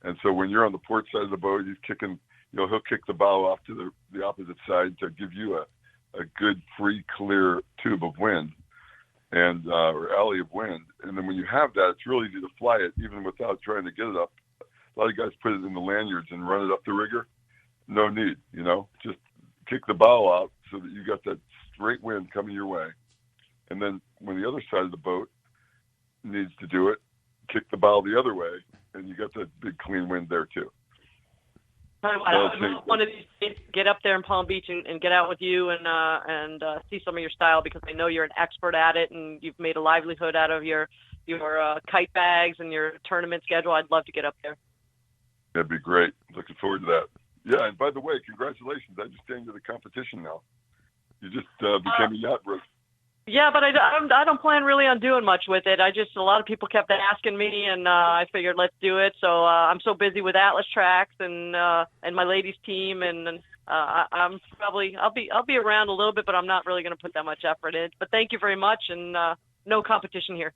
And so when you're on the port side of the boat, he's kicking, you know, he'll kick the bow off to the opposite side to give you a good, free, clear tube of wind and or alley of wind. And then when you have that, it's really easy to fly it even without trying to get it up. A lot of guys put it in the lanyards and run it up the rigger. No need, you know, just kick the bow out so that you got that straight wind coming your way. And then when the other side of the boat needs to do it, kick the bow the other way, and you got that big clean wind there too. I one of these days get up there in Palm Beach and get out with you and see some of your style, because I know you're an expert at it and you've made a livelihood out of your kite bags and your tournament schedule. I'd love to get up there. That'd be great. Looking forward to that. Yeah, and by the way, congratulations. I understand you're the competition now. You just became a yacht broker. Yeah, but I don't plan really on doing much with it. A lot of people kept asking me, and I figured let's do it. So I'm so busy with Atlas Trax and my ladies team, and I'm probably I'll be around a little bit, but I'm not really going to put that much effort in. But thank you very much, and no competition here.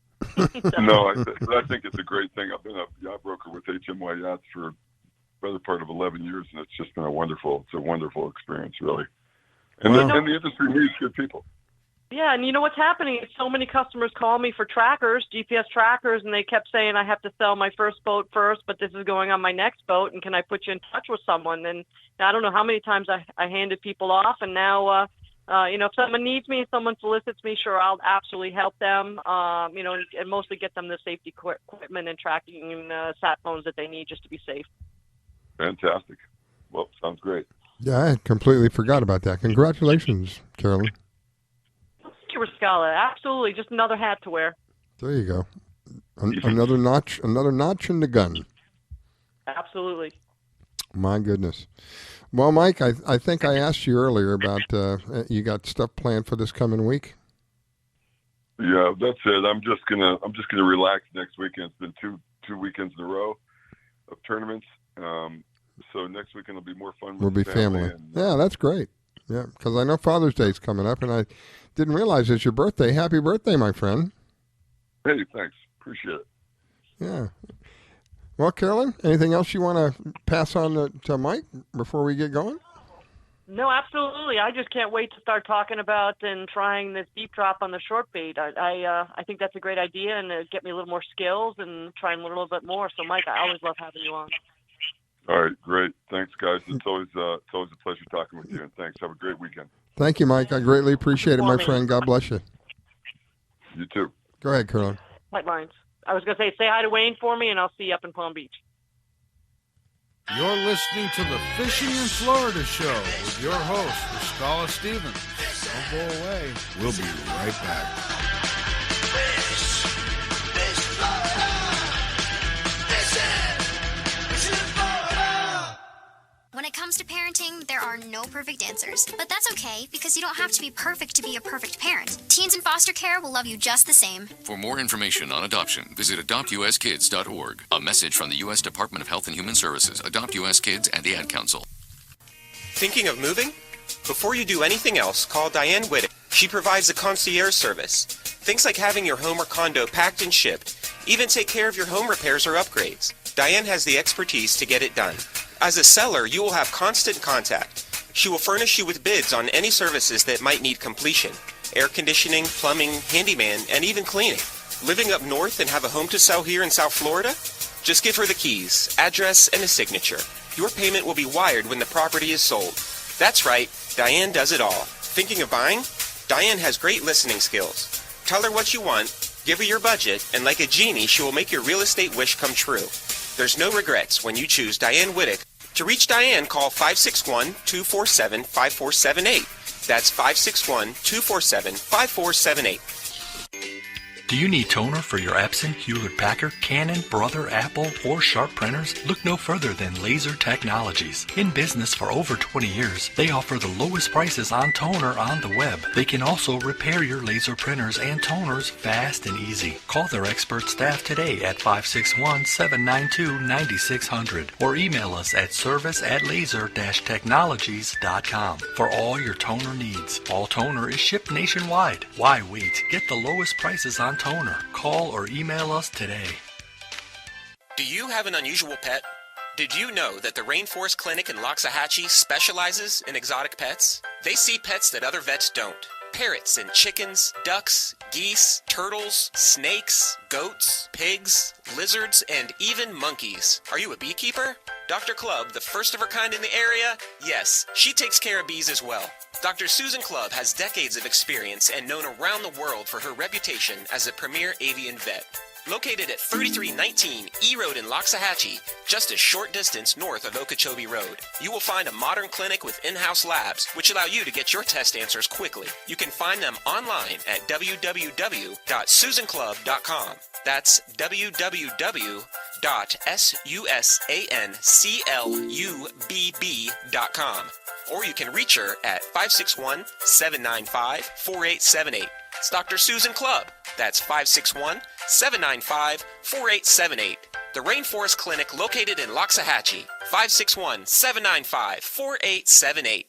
No, I think it's a great thing. I've been a yacht broker with HMY Yachts for the better part of 11 years, and it's just been a wonderful experience, really. And, Well- and the industry needs good people. Yeah, and you know what's happening is so many customers call me for trackers, GPS trackers, and they kept saying I have to sell my first boat first, but this is going on my next boat, and can I put you in touch with someone? And I don't know how many times I handed people off, and now, if someone needs me, someone solicits me, sure, I'll absolutely help them, and mostly get them the safety equipment and tracking and sat phones that they need just to be safe. Fantastic. Well, sounds great. Yeah, I completely forgot about that. Congratulations, Carolyn. Thank you, Rascala. Absolutely, just another hat to wear. There you go. Another notch in the gun. Absolutely. My goodness. Well, Mike, I think I asked you earlier about you got stuff planned for this coming week. Yeah, that's it. I'm just gonna relax next weekend. It's been two weekends in a row of tournaments. So next weekend will be more fun. We'll be family. And, yeah, that's great. Yeah, because I know Father's Day's coming up, and I didn't realize it's your birthday. Happy birthday, my friend. Hey, thanks. Appreciate it. Yeah. Well, Carolyn, anything else you want to pass on to Mike before we get going? No, absolutely. I just can't wait to start talking about and trying this deep drop on the short bait. I think that's a great idea, and it'll get me a little more skills and try and learn a little bit more. So, Mike, I always love having you on. All right, great. Thanks, guys. It's always a pleasure talking with you, and thanks. Have a great weekend. Thank you, Mike. I greatly appreciate it, my friend. God bless you. You too. Go ahead, Carolyn. White lines. I was going to say hi to Wayne for me, and I'll see you up in Palm Beach. You're listening to the Fishing in Florida show with your host, Rascala Stevens. Don't go away. We'll be right back. When it comes to parenting, there are no perfect answers. But that's okay, because you don't have to be perfect to be a perfect parent. Teens in foster care will love you just the same. For more information on adoption, visit adoptuskids.org. A message from the U.S. Department of Health and Human Services, Adopt U.S. Kids, and the Ad Council. Thinking of moving? Before you do anything else, call Diane Whittick. She provides a concierge service. Things like having your home or condo packed and shipped. Even take care of your home repairs or upgrades. Diane has the expertise to get it done. As a seller, you will have constant contact. She will furnish you with bids on any services that might need completion. Air conditioning, plumbing, handyman, and even cleaning. Living up north and have a home to sell here in South Florida? Just give her the keys, address, and a signature. Your payment will be wired when the property is sold. That's right, Diane does it all. Thinking of buying? Diane has great listening skills. Tell her what you want, give her your budget, and like a genie, she will make your real estate wish come true. There's no regrets when you choose Diane Whittick. To reach Diane, call 561-247-5478. That's 561-247-5478. Do you need toner for your Epson, Hewlett-Packard, Canon, Brother, Apple, or Sharp printers? Look no further than Laser Technologies. In business for over 20 years, they offer the lowest prices on toner on the web. They can also repair your laser printers and toners fast and easy. Call their expert staff today at 561-792-9600 or email us at service@laser-technologies.com for all your toner needs. All toner is shipped nationwide. Why wait? Get the lowest prices on toner. Call or email us today. Do you have an unusual pet? Did you know that the Rainforest Clinic in Loxahatchee specializes in exotic pets? They see pets that other vets don't. Parrots and chickens, ducks, geese, turtles, snakes, goats, pigs, lizards, and even monkeys. Are you a beekeeper? Dr. Clubb, the first of her kind in the area? Yes, she takes care of bees as well. Dr. Susan Clubb has decades of experience and known around the world for her reputation as a premier avian vet. Located at 3319 E Road in Loxahatchee, just a short distance north of Okeechobee Road, you will find a modern clinic with in-house labs, which allow you to get your test answers quickly. You can find them online at www.susanclub.com. That's www.susanclubb.com. Or you can reach her at 561-795-4878. It's Dr. Susan Clubb. That's 561-795-4878. The Rainforest Clinic located in Loxahatchee. 561-795-4878.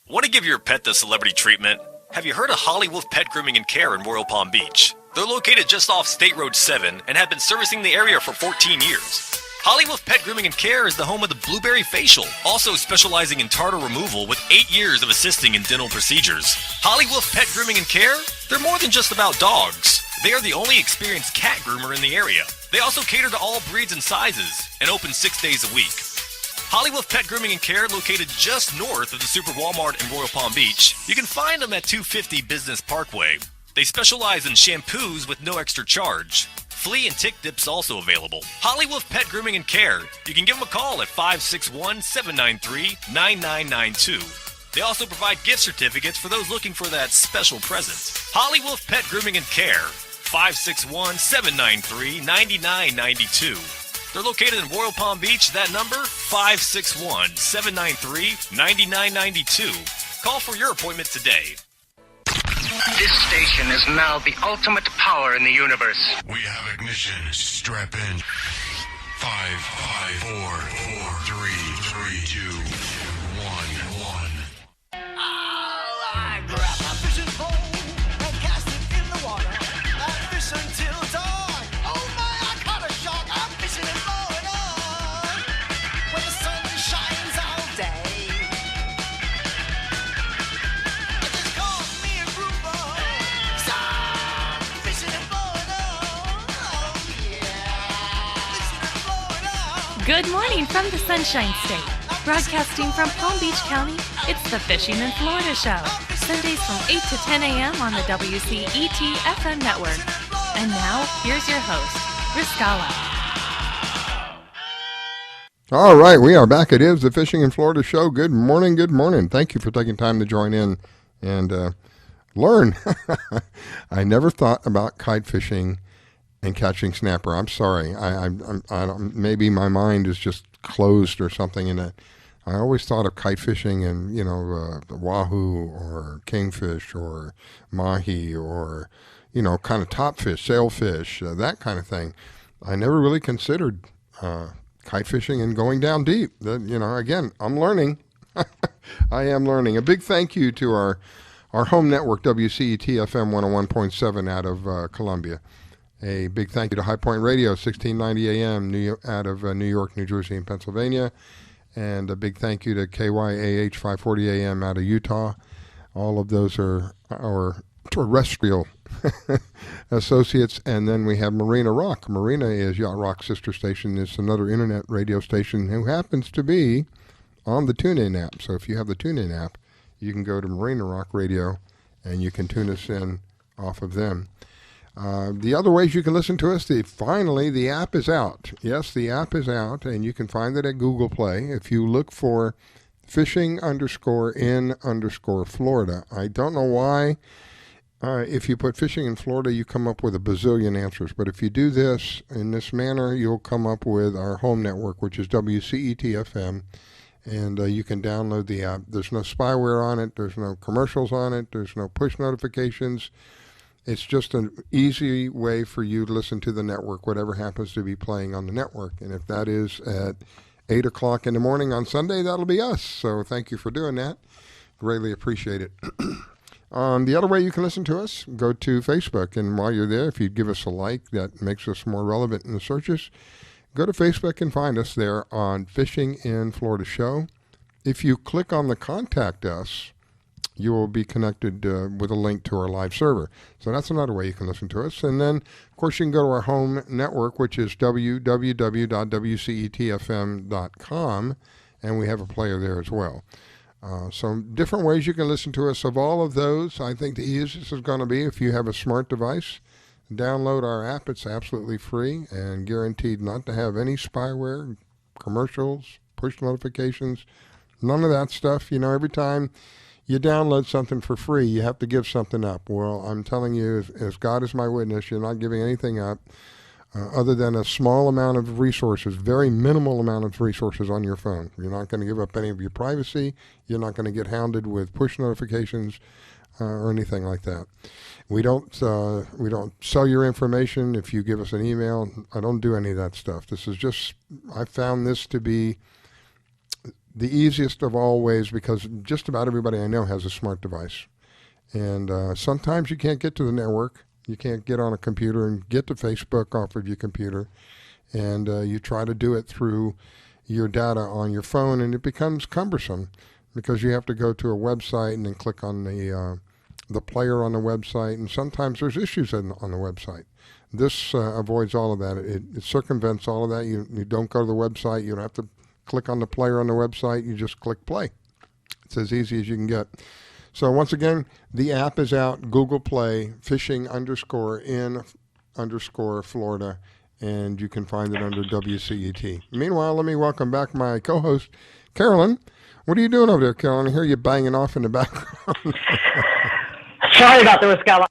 Want to give your pet the celebrity treatment? Have you heard of Wolf Pet Grooming and Care in Royal Palm Beach? They're located just off State Road 7 and have been servicing the area for 14 years. Holly Wolf Pet Grooming and Care is the home of the Blueberry Facial, also specializing in tartar removal with 8 years of assisting in dental procedures. Holly Wolf Pet Grooming and Care, they're more than just about dogs. They are the only experienced cat groomer in the area. They also cater to all breeds and sizes and open 6 days a week. Holly Wolf Pet Grooming and Care, located just north of the Super Walmart in Royal Palm Beach. You can find them at 250 Business Parkway. They specialize in shampoos with no extra charge. Flea and tick dips also available. Holly Wolf Pet Grooming and Care. You can give them a call at 561-793-9992. They also provide gift certificates for those looking for that special present. Holly Wolf Pet Grooming and Care. 561-793-9992. They're located in Royal Palm Beach. That number, 561-793-9992. Call for your appointment today. This station is now the ultimate power in the universe. We have ignition. Strap in. 5, 4, 3, 2, 1. I grab my fishing pole and cast it in the water. I fish until dawn. Oh my, I caught a shark. I'm fishing and blowing on. When the sun shines all day. I just caught me a grouper. So fishing and blowing on. Oh yeah. Fishing and blowing on. Good morning from the Sunshine State. Broadcasting from Palm Beach County, it's the Fishing in Florida Show. Sundays from 8 to 10 a.m. on the WCET FM network. And now, here's your host, Riscala. All right, we are back. It is the Fishing in Florida Show. Good morning, good morning. Thank you for taking time to join in and learn. I never thought about kite fishing and catching snapper. I'm sorry. I don't, maybe my mind is just closed or something in it. I always thought of kite fishing and, the wahoo or kingfish or mahi or, kind of topfish, sailfish, that kind of thing. I never really considered kite fishing and going down deep. Again, I'm learning. I am learning. A big thank you to our home network, WCET FM 101.7 out of Columbia. A big thank you to High Point Radio, 1690 AM, out of New York, New Jersey, and Pennsylvania. And a big thank you to KYAH 540 AM out of Utah. All of those are our terrestrial associates. And then we have Marina Rock. Marina is Yacht Rock's sister station. It's another internet radio station who happens to be on the TuneIn app. So if you have the TuneIn app, you can go to Marina Rock Radio and you can tune us in off of them. The other ways you can listen to us, finally, the app is out. Yes, the app is out, and you can find it at Google Play. If you look for fishing_in_Florida. I don't know why. If you put fishing in Florida, you come up with a bazillion answers. But if you do this in this manner, you'll come up with our home network, which is WCET FM, and you can download the app. There's no spyware on it. There's no commercials on it. There's no push notifications. It's just an easy way for you to listen to the network, whatever happens to be playing on the network. And if that is at 8 o'clock in the morning on Sunday, that'll be us. So thank you for doing that. Greatly appreciate it. The other way you can listen to us, go to Facebook. And while you're there, if you give us a like, that makes us more relevant in the searches. Go to Facebook and find us there on Fishing in Florida Show. If you click on the Contact Us, you will be connected with a link to our live server. So that's another way you can listen to us. And then, of course, you can go to our home network, which is www.wcetfm.com, and we have a player there as well. So different ways you can listen to us. Of all of those, I think the easiest is going to be if you have a smart device, download our app. It's absolutely free and guaranteed not to have any spyware, commercials, push notifications, none of that stuff. Every time you download something for free, you have to give something up. Well, I'm telling you, as God is my witness, you're not giving anything up other than a small amount of resources, very minimal amount of resources on your phone. You're not going to give up any of your privacy. You're not going to get hounded with push notifications or anything like that. We don't sell your information if you give us an email. I don't do any of that stuff. This is just, I found this to be the easiest of all ways because just about everybody I know has a smart device. And sometimes you can't get to the network. You can't get on a computer and get to Facebook off of your computer. and you try to do it through your data on your phone, and it becomes cumbersome because you have to go to a website and then click on the player on the website, and sometimes there's issues on the website. This avoids all of that. It circumvents all of that. You don't go to the website. You don't have to click on the player on the website. You just click play. It's as easy as you can get. So once again, the app is out, Google Play, fishing_in_Florida, and you can find it under WCET. Meanwhile, let me welcome back my co-host, Carolyn. What are you doing over there, Carolyn? I hear you banging off in the background. Sorry about the Scala.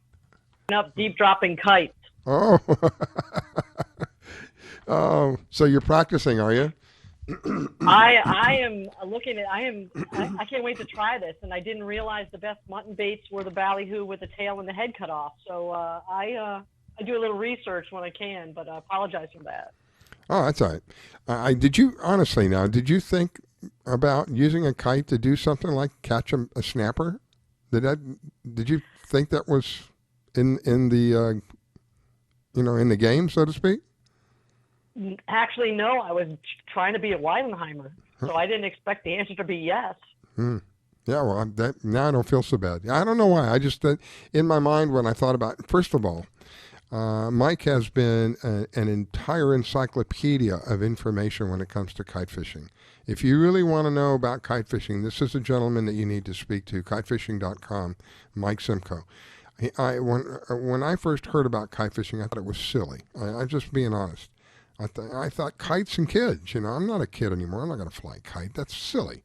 Up deep dropping kites. Oh. Oh, so you're practicing, are you? I am looking at. I can't wait to try this, and I didn't realize the best mutton baits were the ballyhoo with the tail and the head cut off. So I do a little research when I can, but I apologize for that. Oh, that's all right. Did you think about using a kite to do something like catch a snapper? Did you think that was in the in the game, so to speak? Actually, no. I was trying to be a Weidenheimer, so I didn't expect the answer to be yes. Yeah, well, now I don't feel so bad. I don't know why. I just, in my mind, when I thought about, first of all, Mike has been an entire encyclopedia of information when it comes to kite fishing. If you really want to know about kite fishing, this is a gentleman that you need to speak to, kitefishing.com, Mike Simko. When I first heard about kite fishing, I thought it was silly. I'm just being honest. I thought kites and kids. I'm not a kid anymore. I'm not going to fly a kite. That's silly.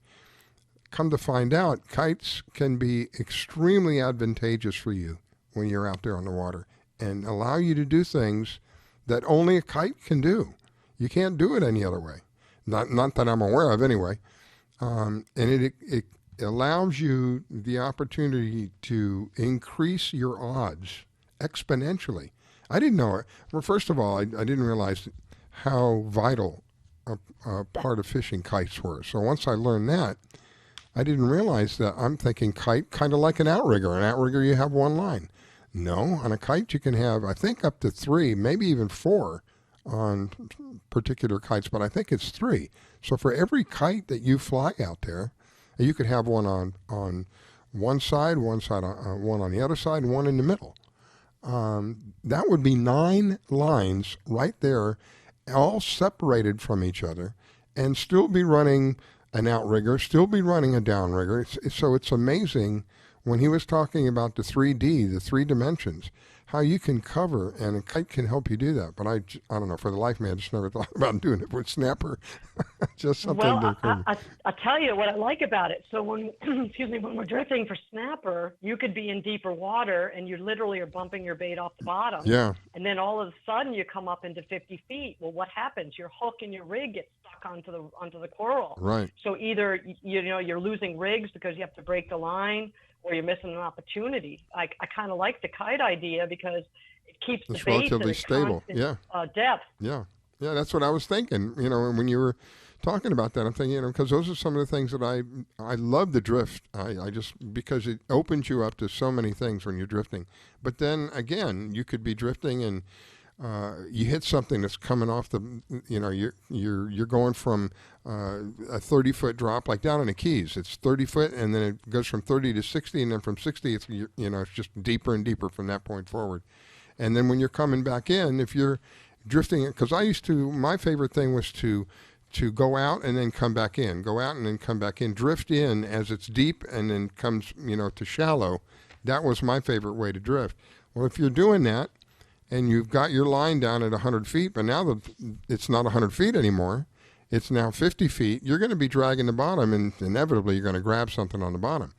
Come to find out, kites can be extremely advantageous for you when you're out there on the water and allow you to do things that only a kite can do. You can't do it any other way. Not that I'm aware of anyway. And it allows you the opportunity to increase your odds exponentially. I didn't know it. Well, first of all, I didn't realize how vital a part of fishing kites were. So once I learned that, I didn't realize that. I'm thinking kite kind of like an outrigger. An outrigger, you have one line. No, on a kite you can have, I think, up to 3, maybe even 4 on particular kites, but I think it's 3. So for every kite that you fly out there, you could have one on one side, one on the other side, and one in the middle. That would be 9 lines right there, all separated from each other, and still be running an outrigger, still be running a downrigger. So it's amazing when he was talking about the 3D, the 3 dimensions, how you can cover, and a kite can help you do that. But I don't know, for the life of me, I just never thought about doing it with snapper. Just something to cover. I'll tell you what I like about it. So when we're drifting for snapper, you could be in deeper water and you literally are bumping your bait off the bottom. Yeah. And then all of a sudden you come up into 50 feet. Well, what happens? Your hook and your rig get stuck onto the coral. Right. So either you're losing rigs because you have to break the line, or you're missing an opportunity. I kind of like the kite idea because it keeps the bait relatively stable. Depth. Yeah, that's what I was thinking. When you were talking about that, I'm thinking, because those are some of the things that I love the drift. I just, because it opens you up to so many things when you're drifting. But then again, you could be drifting and you hit something that's coming off the, you're going from a 30-foot drop, like down in the Keys. It's 30 foot, and then it goes from 30 to 60, and then from 60, it's just deeper and deeper from that point forward. And then when you're coming back in, if you're drifting, because my favorite thing was to go out and then come back in, go out and then come back in, drift in as it's deep and then comes, to shallow. That was my favorite way to drift. Well, if you're doing that, and you've got your line down at 100 feet, but now it's not 100 feet anymore. It's now 50 feet. You're going to be dragging the bottom, and inevitably you're going to grab something on the bottom.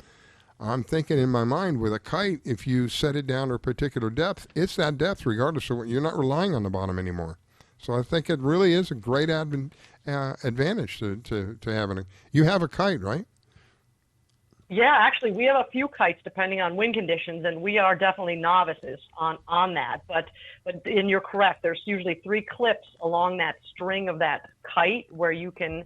I'm thinking in my mind, with a kite, if you set it down to a particular depth, it's that depth regardless of what. You're not relying on the bottom anymore. So I think it really is a great advantage to having you have a kite, right? Yeah, actually, we have a few kites depending on wind conditions, and we are definitely novices on that. But and you're correct. There's usually 3 clips along that string of that kite where you can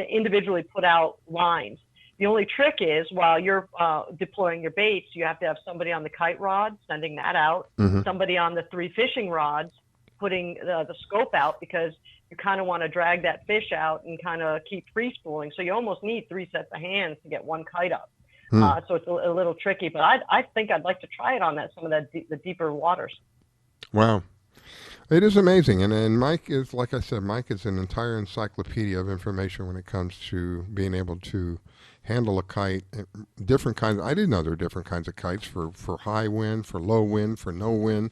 individually put out lines. The only trick is while you're deploying your baits, you have to have somebody on the kite rod sending that out, somebody on the 3 fishing rods putting the scope out, because you kind of want to drag that fish out and kind of keep free spooling. So you almost need 3 sets of hands to get one kite up. So it's a little tricky, but I think I'd like to try it on some of the deeper waters. Wow. It is amazing. And Mike is, like I said, Mike is an entire encyclopedia of information when it comes to being able to handle a kite. Different kinds. I didn't know there were different kinds of kites for high wind, for low wind, for no wind.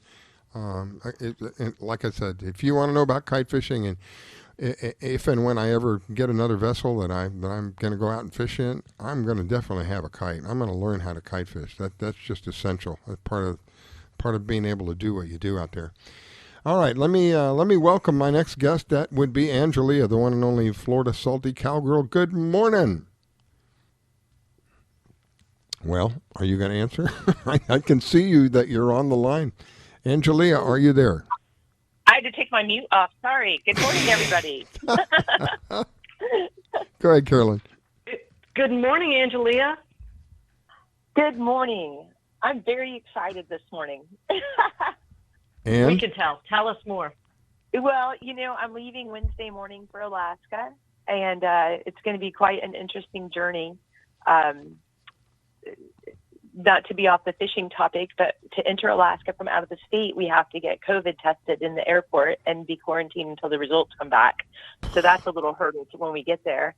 Like I said, if you want to know about kite fishing, and if and when I ever get another vessel that I'm going to go out and fish in, I'm going to definitely have a kite. I'm going to learn how to kite fish. That's just essential. That's part of being able to do what you do out there. All right, let me welcome my next guest. That would be Angelia, the one and only Florida Salty Cowgirl. Good morning. Well, are you going to answer? I can see you that you're on the line. Angelia, are you there? I had to take my mute off. Sorry. Good morning, everybody. Go ahead, Carolyn. Good morning, Angelia. Good morning. I'm very excited this morning. And? We can tell. Tell us more. Well, I'm leaving Wednesday morning for Alaska, and it's going to be quite an interesting journey. Not to be off the fishing topic, but to enter Alaska from out of the state, we have to get COVID tested in the airport and be quarantined until the results come back. So that's a little hurdle when we get there.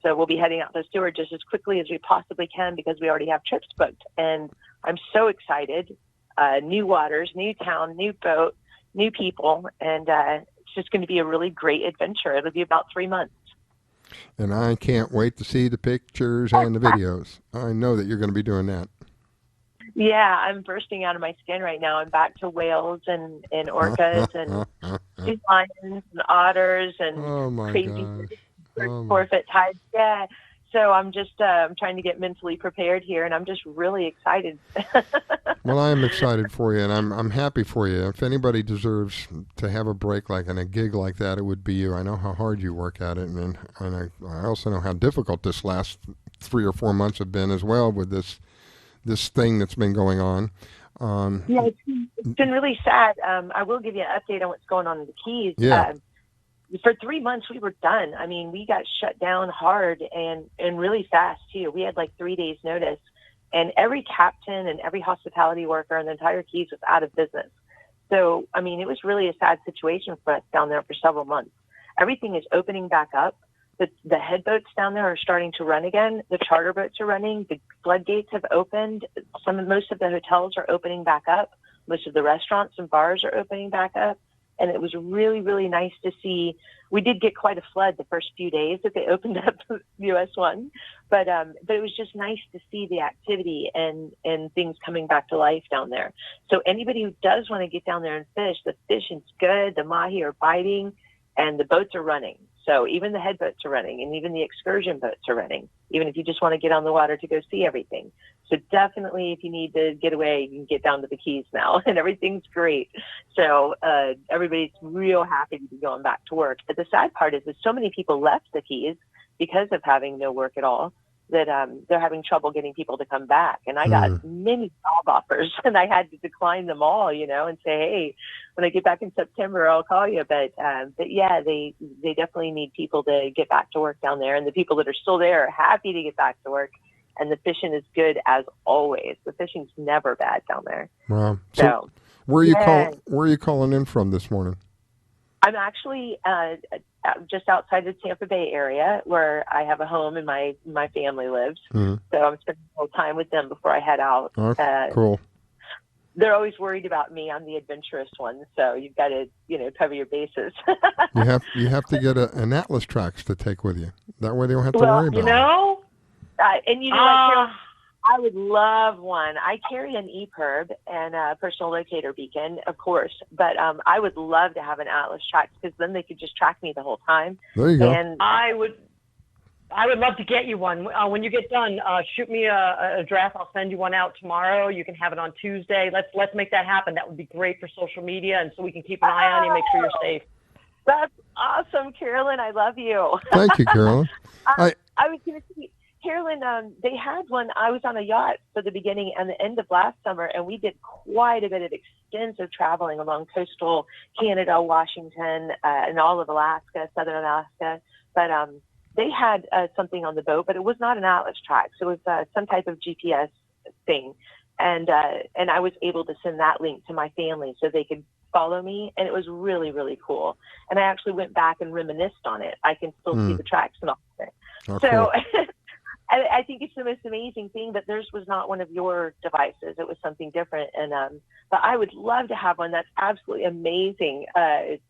So we'll be heading out the Stewart just as quickly as we possibly can, because we already have trips booked. And I'm so excited. New waters, new town, new boat, new people. And it's just going to be a really great adventure. It'll be about 3 months. And I can't wait to see the pictures and the videos. I know that you're going to be doing that. Yeah, I'm bursting out of my skin right now. I'm back to whales and orcas and sea lions and otters and crazy forfeit tides. Yeah. So I'm just I'm trying to get mentally prepared here, and I'm just really excited. Well, I am excited for you, and I'm happy for you. If anybody deserves to have a break and a gig like that, it would be you. I know how hard you work at it, and I also know how difficult this last 3 or 4 months have been as well with this thing that's been going on. Yeah, it's been really sad. I will give you an update on what's going on in the Keys. Yeah. For 3 months, we were done. I mean, we got shut down hard and really fast, too. We had 3 days notice, and every captain and every hospitality worker in the entire Keys was out of business. So, I mean, it was really a sad situation for us down there for several months. Everything is opening back up. The head boats down there are starting to run again. The charter boats are running. The floodgates have opened. Most of the hotels are opening back up. Most of the restaurants and bars are opening back up. And it was really, really nice to see. We did get quite a flood the first few days that they opened up US 1. But it was just nice to see the activity and things coming back to life down there. So anybody who does want to get down there and fish, the fishing's good, the mahi are biting, and the boats are running. So even the head boats are running, and even the excursion boats are running, even if you just want to get on the water to go see everything. So definitely, if you need to get away, you can get down to the Keys now, and everything's great. So everybody's real happy to be going back to work. But the sad part is that so many people left the Keys because of having no work at all, that they're having trouble getting people to come back. And I got many job offers, and I had to decline them all, and say, hey, when I get back in September, I'll call you. But yeah, they definitely need people to get back to work down there. And the people that are still there are happy to get back to work. And the fishing is good as always. The fishing's never bad down there. Wow. So where are you calling in from this morning? I'm actually just outside the Tampa Bay area, where I have a home and my family lives. Mm-hmm. So I'm spending a little time with them before I head out. Oh, cool. They're always worried about me. I'm the adventurous one, so you've got to, cover your bases. you have to get an Atlas Trax to take with you. That way they don't have to worry about it. And what, I would love one. I carry an EPIRB and a personal locator beacon, of course, but I would love to have an Atlas Trax, because then they could just track me the whole time. There you go. And I would love to get you one. When you get done, shoot me a draft. I'll send you one out tomorrow. You can have it on Tuesday. Let's make that happen. That would be great for social media, and so we can keep an eye on you, make sure you're safe. That's awesome, Carolyn. I love you. Thank you, Carolyn. I was going to say, Carolyn, they had one. I was on a yacht for the beginning and the end of last summer, and we did quite a bit of extensive traveling along coastal Canada, Washington, and all of Alaska, southern Alaska. But they had something on the boat, but it was not an Atlas Trax. It was some type of GPS thing. And I was able to send that link to my family so they could follow me, and it was really, really cool. And I actually went back and reminisced on it. I can still see the tracks and all of it. Oh, So cool. I think it's the most amazing thing, but theirs was not one of your devices. It was something different. And but I would love to have one. That's absolutely amazing.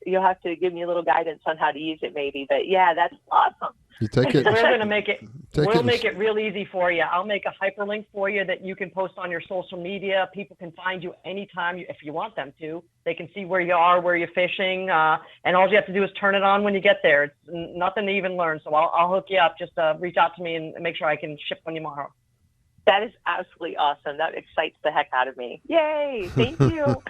You'll have to give me a little guidance on how to use it maybe. But yeah, that's awesome. You take it. We're going to make it. Take We'll it make it real easy for you. I'll make a hyperlink for you that you can post on your social media. People can find you anytime if you want them to. They can see where you are, where you're fishing, and all you have to do is turn it on when you get there. It's nothing to even learn. So I'll hook you up. Just reach out to me and make sure I can ship one tomorrow. That is absolutely awesome. That excites the heck out of me. Yay! Thank you.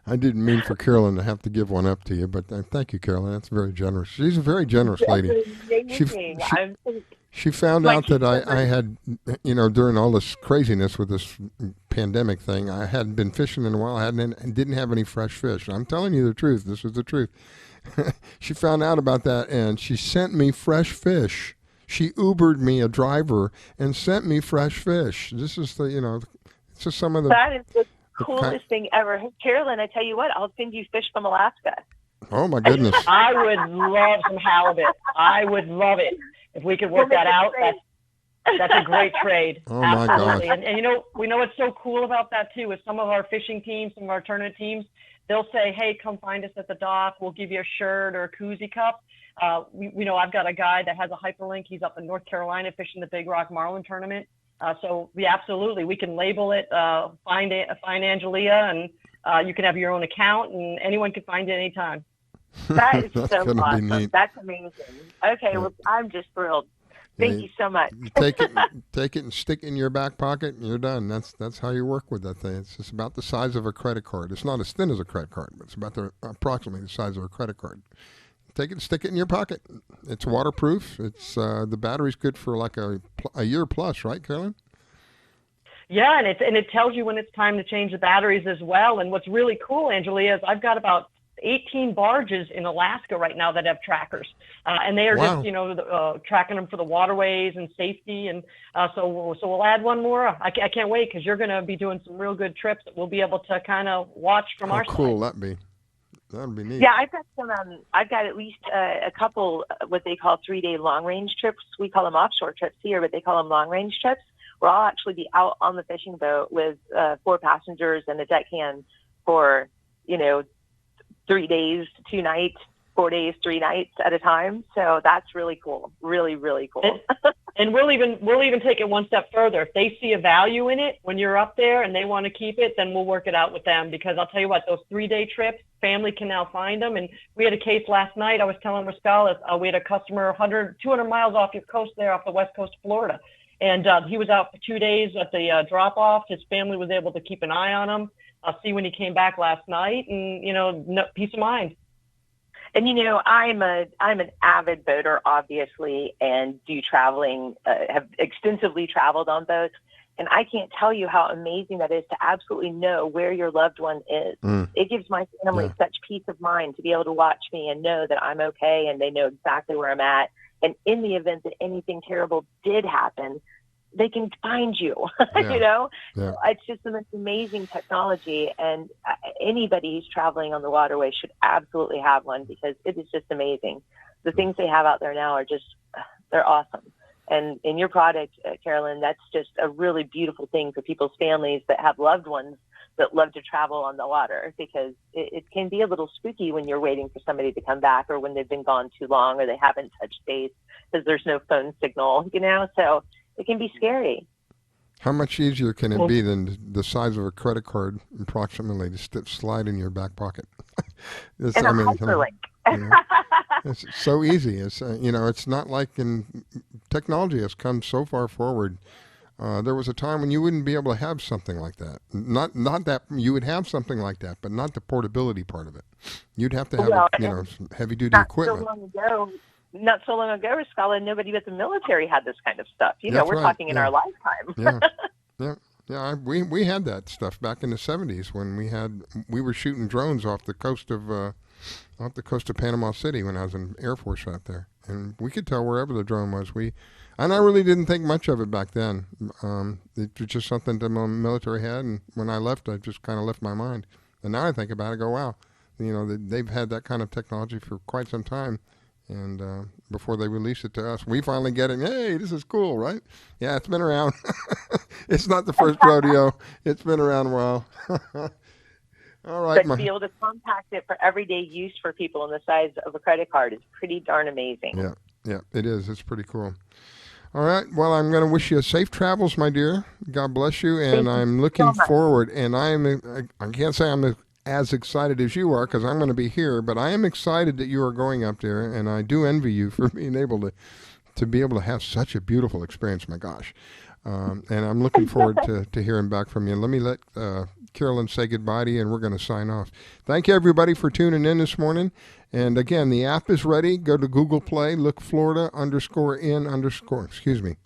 I didn't mean for Carolyn to have to give one up to you, but thank you, Carolyn. That's very generous. She's a very generous lady. She found out that I had, during all this craziness with this pandemic thing, I hadn't been fishing in a while. I didn't have any fresh fish. I'm telling you the truth. This is the truth. She found out about that, and she sent me fresh fish. She Ubered me a driver and sent me fresh fish. This is it's just some of the... That is the coolest thing ever. Hey, Carolyn, I tell you what, I'll send you fish from Alaska. Oh, my goodness. I would love some halibut. I would love it. If we could work that out, that's a great trade. Oh, my Absolutely. gosh. And we know what's so cool about that, too, is some of our fishing teams, some of our tournament teams, they'll say, hey, come find us at the dock. We'll give you a shirt or a koozie cup. I've got a guy that has a hyperlink. He's up in North Carolina fishing the Big Rock Marlin tournament. So absolutely, we can label it, find Angelia, and you can have your own account, and anyone can find it anytime. That is so awesome. Neat. That's amazing. Okay, well, I'm just thrilled. Thank you so much. You take it and stick it in your back pocket, and you're done. That's how you work with that thing. It's just about the size of a credit card. It's not as thin as a credit card, but it's about approximately the size of a credit card. Take it and stick it in your pocket. It's waterproof. It's the battery's good for like a year plus, right, Carolyn? Yeah, and it tells you when it's time to change the batteries as well. And what's really cool, Angelia, is I've got about 18 barges in Alaska right now that have trackers, and they are just tracking them for the waterways and safety. And so we'll add one more. I can't wait because you're going to be doing some real good trips that we'll be able to kind of watch from our side. How cool that'd be. That'd be neat. Yeah, I've got some. I've got at least a couple what they call 3-day long-range trips. We call them offshore trips here, but they call them long-range trips, where I'll actually be out on the fishing boat with 4 passengers and a deckhand for 3 days, 2 nights, 4 days, 3 nights at a time. So that's really cool. Really, really cool. And we'll even take it one step further. If they see a value in it when you're up there and they want to keep it, then we'll work it out with them. Because I'll tell you what, those 3-day trips, family can now find them. And we had a case last night. I was telling Rascal, we had a customer 200 miles off your coast there, off the west coast of Florida. And he was out for 2 days at the drop-off. His family was able to keep an eye on him. I'll see when he came back last night, and peace of mind. And I'm an avid boater, obviously, and do traveling. Have extensively traveled on boats, and I can't tell you how amazing that is to absolutely know where your loved one is. It gives my family such peace of mind to be able to watch me and know that I'm okay, and they know exactly where I'm at. And in the event that anything terrible did happen, they can find you, Yeah. It's just the most amazing technology, and anybody who's traveling on the waterway should absolutely have one because it is just amazing. The things they have out there now are they're awesome. And in your product, Carolyn, that's just a really beautiful thing for people's families that have loved ones that love to travel on the water, because it can be a little spooky when you're waiting for somebody to come back, or when they've been gone too long, or they haven't touched base because there's no phone signal, so it can be scary. How much easier can it be than the size of a credit card, approximately, to slide in your back pocket? It's so easy. It's it's not like technology has come so far forward. There was a time when you wouldn't be able to have something like that. Not that you would have something like that, but not the portability part of it. You'd have to have heavy duty equipment. So long ago, not so long ago, Scala, nobody but the military had this kind of stuff. You know, That's we're right. talking in our lifetime. We had that stuff back in the 70s when we were shooting drones off the coast of Panama City when I was in Air Force out there, and we could tell wherever the drone was. And I really didn't think much of it back then. It was just something the military had, and when I left, I just kind of left my mind. And now I think about it, I go, wow, you know, they've had that kind of technology for quite some time. And before they release it to us, we finally get it. Hey, this is cool, right? Yeah, it's been around. It's not the first rodeo. It's been around a while. All right. But to be able to compact it for everyday use for people in the size of a credit card is pretty darn amazing. Yeah, it is. It's pretty cool. All right. Well, I'm going to wish you safe travels, my dear. God bless you. And I'm looking forward. And I can't say I'm as excited as you are because I'm going to be here, but I am excited that you are going up there, and I do envy you for being able to be able to have such a beautiful experience. My gosh. And I'm looking forward to hearing back from you. Let me let Carolyn say goodbye to you, and we're going to sign off. Thank you, everybody, for tuning in this morning. And again, the app is ready. Go to Google Play, look Florida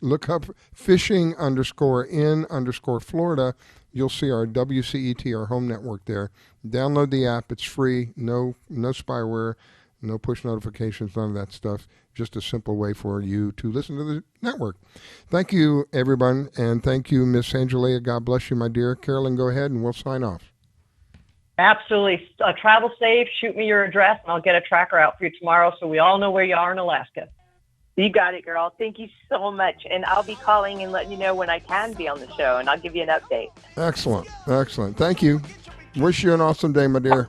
look up fishing _ Florida. You'll see our WCET, our home network there. Download the app. It's free. No spyware, no push notifications, none of that stuff. Just a simple way for you to listen to the network. Thank you, everyone, and thank you, Miss Angelia. God bless you, my dear. Carolyn, go ahead, and we'll sign off. Absolutely. Travel safe. Shoot me your address, and I'll get a tracker out for you tomorrow so we all know where you are in Alaska. You got it, girl. Thank you so much. And I'll be calling and letting you know when I can be on the show, and I'll give you an update. Excellent. Thank you. Wish you an awesome day, my dear.